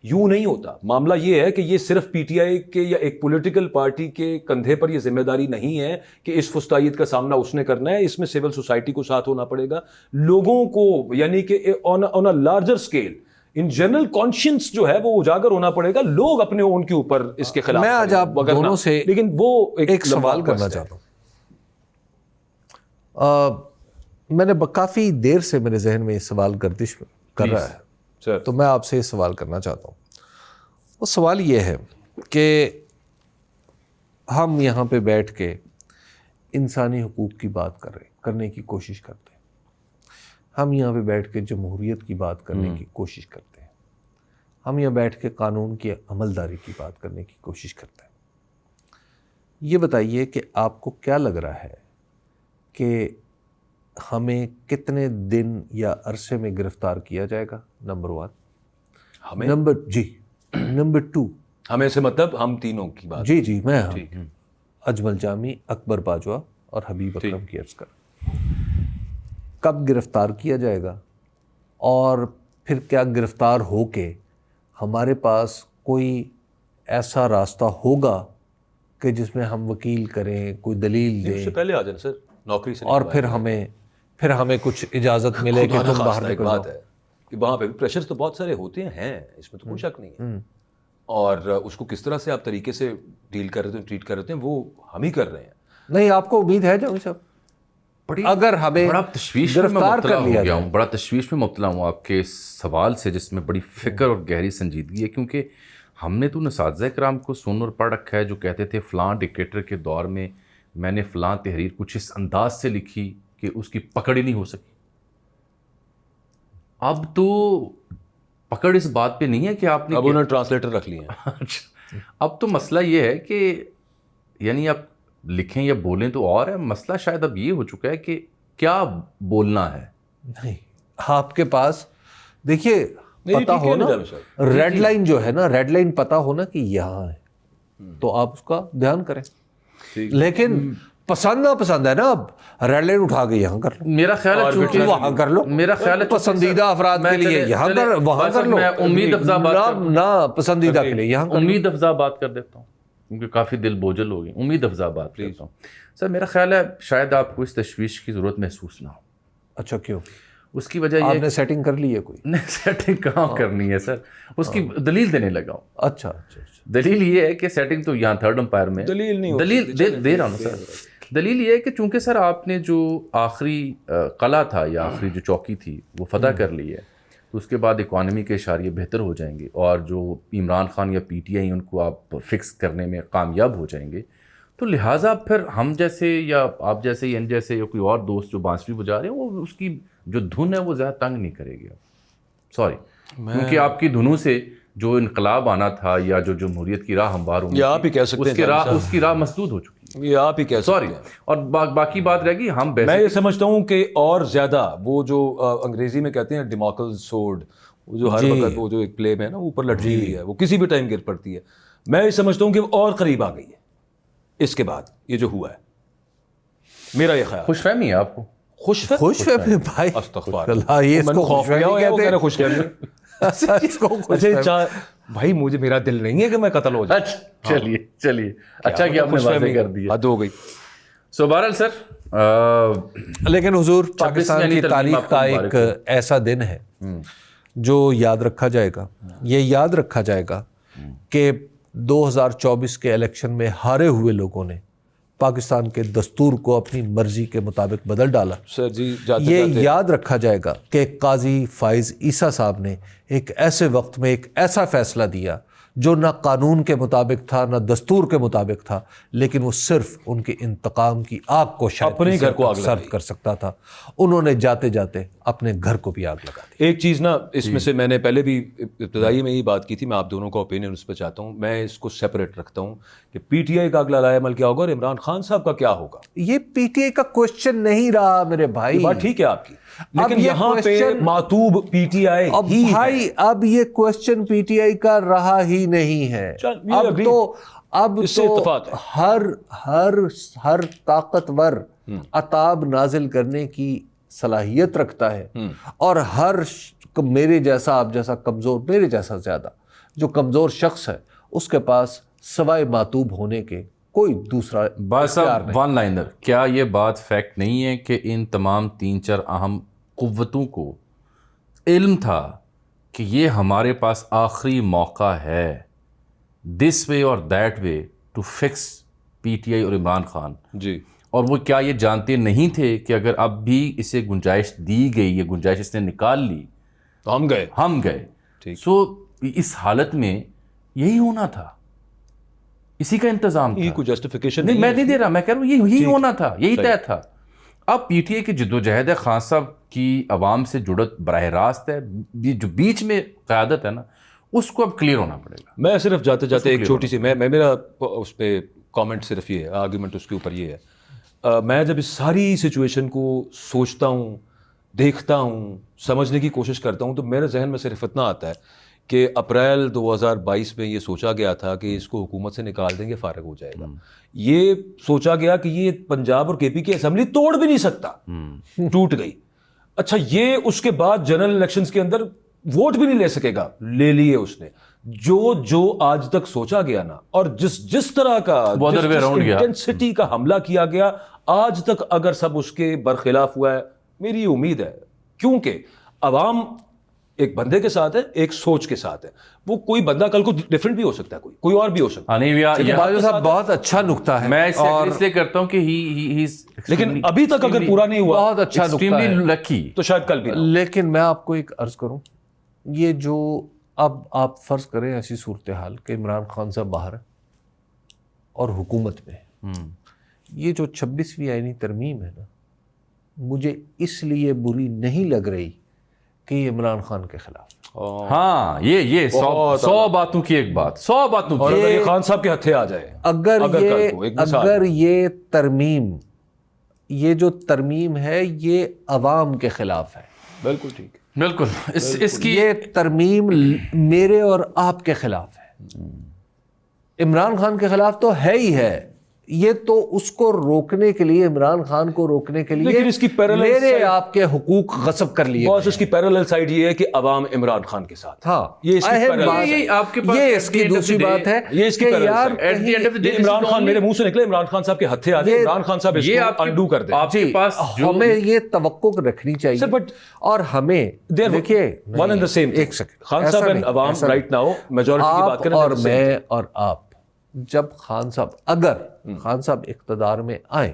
یوں نہیں ہوتا معاملہ. یہ ہے کہ یہ صرف پی ٹی آئی کے یا ایک پولیٹیکل پارٹی کے کندھے پر یہ ذمہ داری نہیں ہے کہ اس فستائیت کا سامنا اس نے کرنا ہے. اس میں سول سوسائٹی کو ساتھ ہونا پڑے گا, لوگوں کو, یعنی کہ on a larger scale in general conscience جو ہے وہ اجاگر ہونا پڑے گا. لوگ اپنے ان کے اوپر اس کے خلاف. میں آج آپ دونوں سے لیکن وہ ایک سوال کرنا چاہتا ہوں. میں نے کافی دیر سے میرے ذہن میں یہ سوال گردش کر رہا ہے, تو میں آپ سے یہ سوال کرنا چاہتا ہوں. وہ سوال یہ ہے کہ ہم یہاں پہ بیٹھ کے انسانی حقوق کی بات کرنے کی کوشش کرتے ہیں, ہم یہاں پہ بیٹھ کے جمہوریت کی بات کرنے کی کوشش کرتے ہیں, ہم یہاں بیٹھ کے قانون کی عملداری کی بات کرنے کی کوشش کرتے ہیں. یہ بتائیے کہ آپ کو کیا لگ رہا ہے کہ ہمیں کتنے دن یا عرصے میں گرفتار کیا جائے گا؟ نمبر 1. ہمیں نمبر 2 ہمیں سے مطلب ہم تینوں کی بات. جی میں اجمل جامی, اکبر باجوہ اور حبیب اکرم کی عرض کر, کب گرفتار کیا جائے گا, اور پھر کیا گرفتار ہو کے ہمارے پاس کوئی ایسا راستہ ہوگا کہ جس میں ہم وکیل کریں, کوئی دلیل دیں, اس سے پہلے آ جائیں سر نوکری سے, اور پھر ہمیں کچھ اجازت ملے کہ تم باہر نکل جاؤ. بات ہے کہ وہاں پہ پریشر تو بہت سارے ہوتے ہیں, اس میں تو کوئی شک نہیں ہے, اور اس کو کس طرح سے آپ طریقے سے ڈیل کر رہے ہیں, ٹریٹ کر رہے ہیں, وہ ہم ہی کر رہے ہیں. نہیں آپ کو امید ہے جامی صاحب اگر ہمیں بڑا تشویش میں مبتلا ہو گیا ہوں, بڑا تشویش میں مبتلا ہوں آپ کے اس سوال سے, جس میں بڑی فکر اور گہری سنجیدگی ہے. کیونکہ ہم نے تو اساتذہ کرام کو سن اور پڑھ رکھا ہے جو کہتے تھے فلاں ڈکٹیٹر کے دور میں میں نے فلاں تحریر کچھ اس انداز سے لکھی کہ اس کی پکڑ ہی نہیں ہو سکی. اب تو پکڑ اس بات پہ نہیں ہے کہ آپ نے, اب انہوں نے ٹرانسلیٹر رکھ لیے ہیں. اب تو مسئلہ یہ ہے کہ یعنی آپ لکھیں یا بولیں تو اور ہے, مسئلہ شاید اب یہ ہو چکا ہے کہ کیا بولنا ہے. نہیں آپ کے پاس دیکھیے پتہ ہو نا, ریڈ لائن جو ہے نا, ریڈ لائن پتہ ہونا کہ یہاں ہے, تو آپ اس کا دھیان کریں. لیکن پسند نہ پسند ہے نا, اب ریڈ لائن اٹھا کے یہاں کر لو, میرا خیال ہے چونکہ وہاں کر لو, میرا خیال ہے پسندیدہ افراد کے لیے یہاں کر, وہاں کر لو, میں امید افزا بات نہ پسندیدہ کے لیے یہاں کر لو. امید افزا بات کر دیتا ہوں کیونکہ کافی دل بوجھل ہو گئی. امید افزا بات کرتا ہوں سر. میرا خیال ہے شاید آپ کو اس تشویش کی ضرورت محسوس نہ ہو. اچھا کیوں؟ اس کی وجہ یہ آپ نے سیٹنگ کر لی ہے کوئی؟ نہیں سیٹنگ کہاں کرنی ہے سر, اس کی دلیل دینے لگا ہوں. اچھا دلیل یہ ہے کہ سیٹنگ تو یہاں تھرڈ امپائر میں دلیل نہیں, دلیل دے رہا ہوں سر. دلیل یہ ہے کہ چونکہ سر آپ نے جو آخری قلعہ تھا یا آخری جو چوکی تھی وہ فتح کر لی ہے، تو اس کے بعد اکانومی کے اشاریے بہتر ہو جائیں گے، اور جو عمران خان یا پی ٹی آئی ان کو آپ فکس کرنے میں کامیاب ہو جائیں گے، تو لہٰذا پھر ہم جیسے یا آپ جیسے یا ان جیسے یا کوئی اور دوست جو بانسری بجا رہے ہیں، وہ اس کی جو دھن ہے وہ زیادہ تنگ نہیں کرے گی. سوری، کیونکہ آپ کی دھنوں سے جو انقلاب آنا تھا یا جو جمہوریت کی راہ ہموار ہونی یہ آپ ہی کہہ سکتے ہیں، اس کی راہ مسدود ہو چکی ہے. یہ آپ ہی کہہ سکتے ہیں. اور باقی بات رہ گئی. میں یہ سمجھتا ہوں کہ اور زیادہ وہ جو انگریزی میں کہتے ہیں ڈیموکل سورڈ، وہ جو ہر وقت وہ جو ایک پلے میں ہے نا اوپر لٹکی ہوئی ہے، وہ کسی بھی ٹائم گر پڑتی ہے. میں یہ سمجھتا ہوں کہ وہ اور قریب آ گئی ہے اس کے بعد یہ جو ہوا ہے. میرا یہ خیال. خوش فہمی ہے آپ کو؟ خوش فہمی بھائی، استغفر اللہ، یہ اس کو خوش فہمی کہتے ہیں. خوش فہمی اچھا بھائی، مجھے میرا دل نہیں ہے کہ میں قتل ہو جاؤں. چلیے اچھا کہ آپ نے واضح کر دیا. حد ہو گئی. سو بہرحال سر، لیکن حضور پاکستان کی تاریخ کا ایک ایسا دن ہے جو یاد رکھا جائے گا. یہ یاد رکھا جائے گا کہ 2024 کے الیکشن میں ہارے ہوئے لوگوں نے پاکستان کے دستور کو اپنی مرضی کے مطابق بدل ڈالا. سر جی یہ یاد رکھا جائے گا کہ قاضی فائز عیسیٰ صاحب نے ایک ایسے وقت میں ایک ایسا فیصلہ دیا جو نہ قانون کے مطابق تھا نہ دستور کے مطابق تھا، لیکن وہ صرف ان کے انتقام کی آگ کو اپنے گھر کو سرد کر سکتا تھا. انہوں نے جاتے جاتے اپنے گھر کو بھی آگ لگا دی. ایک چیز نا اس میں سے میں نے پہلے بھی ابتدائی میں یہ بات کی تھی، میں آپ دونوں کا اوپینین اس پہ چاہتا ہوں. میں اس کو سیپریٹ رکھتا ہوں کہ پی ٹی آئی کا اگلا لائے عمل کیا ہوگا اور عمران خان صاحب کا کیا ہوگا. یہ پی ٹی آئی کا کوشچن نہیں رہا میرے بھائی. بات ٹھیک ہے آپ کی، لیکن یہاں پہ معتوب پی ٹی آئی ہی بھائی اب یہ کوشچن پی ٹی آئی کا رہا ہی نہیں ہے. اب تو ہر طاقتور عطاب نازل کرنے کی صلاحیت رکھتا ہے، اور ہر میرے جیسا آپ جیسا کمزور، میرے جیسا زیادہ جو کمزور شخص ہے، اس کے پاس سوائے معتوب ہونے کے کوئی دوسرا صاحب ون لائنر. کیا یہ بات فیکٹ نہیں ہے کہ ان تمام 3-4 اہم قوتوں کو علم تھا کہ یہ ہمارے پاس آخری موقع ہے دس وے اور that way to fix P T I اور عمران خان؟ جی. اور وہ کیا یہ جانتے نہیں تھے کہ اگر اب بھی اسے گنجائش دی گئی، یہ گنجائش اس نے نکال لی تو ہم گئے. سو اس حالت میں یہی ہونا تھا، اسی کا انتظام تھا. کوئی جسٹیفیکیشن نہیں، میں نہیں دے رہا، میں کہہ رہا ہوں یہی ہونا تھا، یہی طے تھا. اب پی ٹی آئی کی جدوجہد ہے، خان صاحب کی عوام سے جڑت براہ راست ہے، جو بیچ میں قیادت ہے نا، اس کو اب کلیئر ہونا پڑے گا. میں صرف جاتے جاتے ایک چھوٹی سی میرا اس پہ کامنٹ صرف یہ ہے، آرگیومنٹ اس کے اوپر یہ ہے. میں جب اس ساری سچویشن کو سوچتا ہوں، دیکھتا ہوں، سمجھنے کی کوشش کرتا ہوں، تو میرے ذہن میں صرف اتنا آتا ہے کہ اپریل 2022 میں یہ سوچا گیا تھا کہ اس کو حکومت سے نکال دیں گے، فارغ ہو جائے گا. یہ سوچا گیا کہ یہ پنجاب اور کے پی کی اسمبلی توڑ بھی نہیں سکتا، ٹوٹ گئی. اچھا، یہ اس کے بعد جنرل الیکشنز کے اندر ووٹ بھی نہیں لے سکے گا، لے لیے اس نے. جو آج تک سوچا گیا نا، اور جس طرح کا انٹینسٹی کا حملہ کیا گیا آج تک، اگر سب اس کے برخلاف ہوا ہے، میری امید ہے کیونکہ عوام ایک بندے کے ساتھ ہے، ایک سوچ کے ساتھ ہے. وہ کوئی بندہ کل کو ڈفرینٹ بھی ہو سکتا ہے، کوئی اور بھی ہو سکتا ہے. بہت اچھا نقطہ ہے، میں اس لیے کرتا ہوں کہ لیکن ابھی تک اگر پورا نہیں ہوا، بہت اچھا نقطہ ہے، تو شاید کل بھی. لیکن میں آپ کو ایک عرض کروں، یہ جو اب آپ فرض کریں ایسی صورتحال کہ عمران خان صاحب باہر ہے اور حکومت میں، یہ جو 26ویں آئینی ترمیم ہے نا، مجھے اس لیے بری نہیں لگ رہی کہ یہ عمران خان کے خلاف. ہاں، یہ 100 باتوں کی ایک بات، 100 باتوں کی. اور یہ خان صاحب کے ہتھے آ جائے، اگر یہ ترمیم، یہ جو ترمیم ہے یہ عوام کے خلاف ہے. بالکل ٹھیک، بالکل. اس کی یہ ترمیم میرے اور آپ کے خلاف ہے، عمران خان کے خلاف تو ہے ہی ہے. یہ تو اس کو روکنے کے لیے، عمران خان کو روکنے کے لیے اس کی میرے آپ کے حقوق غصب کر لیے. بس اس کی پیرالل سائیڈ یہ ہے کہ عوام عمران خان کے ساتھ. ہاں، یہ اس کی دوسری بات ہے. یہ اس کی یار عمران خان میرے منہ سے نکلے، عمران خان صاحب کے ہتھے آ جائے، عمران خان صاحب اس کو انڈو کر دیں. آپ کے پاس ہمیں یہ توقع رکھنی چاہیے، اور ہمیں دیکھیے ون اینڈ دا سیم. ایک سیکنڈ، خان صاحب اینڈ عوام رائٹ ناؤ میجورٹی کی بات کریں، اور میں اور آپ، جب خان صاحب اگر خان صاحب اقتدار میں آئیں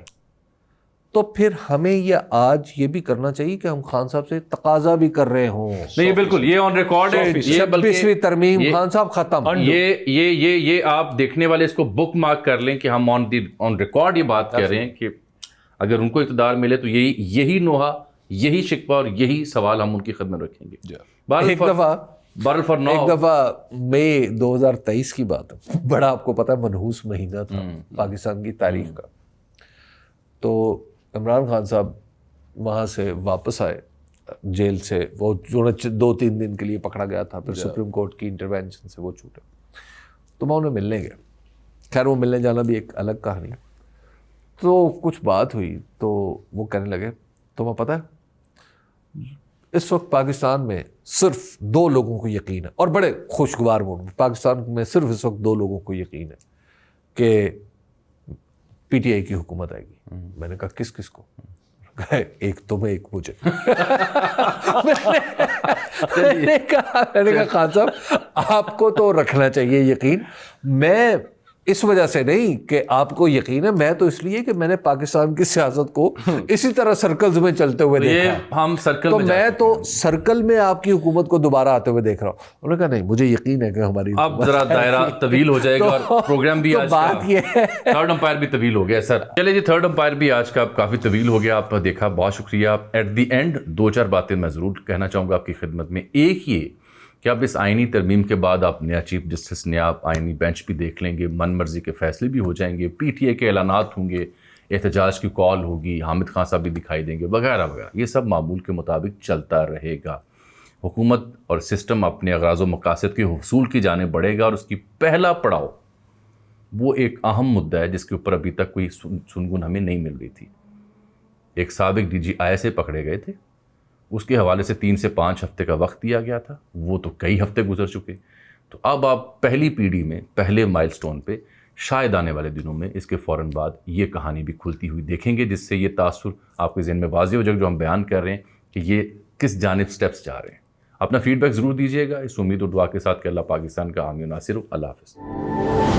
تو پھر ہمیں یہ آج یہ بھی کرنا چاہیے کہ ہم خان صاحب سے تقاضا بھی کر رہے ہوں. نہیں بالکل یہ آن ریکارڈ ہے, یہ 26ویں ترمیم خان صاحب ختم. یہ آپ دیکھنے والے اس کو بک مارک کر لیں کہ ہم آن ریکارڈ یہ بات کہہ رہے ہیں کہ اگر ان کو اقتدار ملے تو یہی نوحہ, یہی شکوہ اور یہی سوال ہم ان کی خدمت رکھیں گے. ایک دفعہ مئی 2023 کی بات ہے, بڑا آپ کو پتا ہے منحوس مہینہ تھا پاکستان کی تاریخ کا. تو عمران خان صاحب وہاں سے واپس آئے جیل سے, وہ 2-3 دن کے لیے پکڑا گیا تھا, پھر سپریم کورٹ کی انٹرونشن سے وہ چھوٹے. تو میں انہیں ملنے گیا, خیر وہ ملنے جانا بھی ایک الگ کہانی. تو کچھ بات ہوئی تو وہ کہنے لگے تمہیں پتہ ہے اس وقت پاکستان میں صرف 2 لوگوں کو یقین ہے, اور بڑے خوشگوار موڈ میں, پاکستان میں صرف اس وقت 2 لوگوں کو یقین ہے کہ پی ٹی آئی کی حکومت آئے گی. میں نے کہا کس کو؟ ایک تمہیں ایک مجھے. میں نے کہا خان صاحب آپ کو تو رکھنا چاہیے یقین, میں اس وجہ سے نہیں کہ آپ کو یقین ہے, میں تو اس لیے کہ میں نے پاکستان کی سیاست کو اسی طرح سرکلز میں چلتے ہوئے دیکھا, ہم سرکل تو میں تو سرکل میں آپ کی حکومت کو دوبارہ آتے ہوئے دیکھ رہا ہوں. انہوں نے کہا نہیں مجھے یقین ہے کہ ہماری اب ذرا دائرہ طویل ہو جائے گا اور پروگرام بھی آج بات یہ ہے تھرڈ امپائر بھی طویل ہو گیا. سر چلے جی, تھرڈ امپائر بھی آج کا کافی طویل ہو گیا, آپ دیکھا, بہت شکریہ. ایٹ دی اینڈ 2-4 باتیں میں ضرور کہنا چاہوں گا آپ کی خدمت میں. ایک یہ کہ اب اس آئینی ترمیم کے بعد آپ نیا چیف جسٹس, نیا آئینی بینچ بھی دیکھ لیں گے, من مرضی کے فیصلے بھی ہو جائیں گے, پی ٹی آئی کے اعلانات ہوں گے, احتجاج کی کال ہوگی, حامد خان صاحب بھی دکھائی دیں گے وغیرہ وغیرہ. یہ سب معمول کے مطابق چلتا رہے گا. حکومت اور سسٹم اپنے اغراض و مقاصد کے حصول کی جانب بڑھے گا, اور اس کی پہلا پڑاؤ وہ ایک اہم مدعا ہے جس کے اوپر ابھی تک کوئی سنگن ہمیں نہیں مل رہی تھی. ایک سابق D G I S A پکڑے گئے تھے, اس کے حوالے سے 3 سے 5 ہفتے کا وقت دیا گیا تھا, وہ تو کئی ہفتے گزر چکے. تو اب آپ پہلی پیڑھی میں پہلے مائل سٹون پہ شاید آنے والے دنوں میں اس کے فوراً بعد یہ کہانی بھی کھلتی ہوئی دیکھیں گے, جس سے یہ تاثر آپ کے ذہن میں واضح ہو جائے جو ہم بیان کر رہے ہیں کہ یہ کس جانب سٹیپس جا رہے ہیں. اپنا فیڈ بیک ضرور دیجیے گا, اس امید و دعا کے ساتھ کہ اللہ پاکستان کا حامی و ناصر ہو. اللہ حافظ.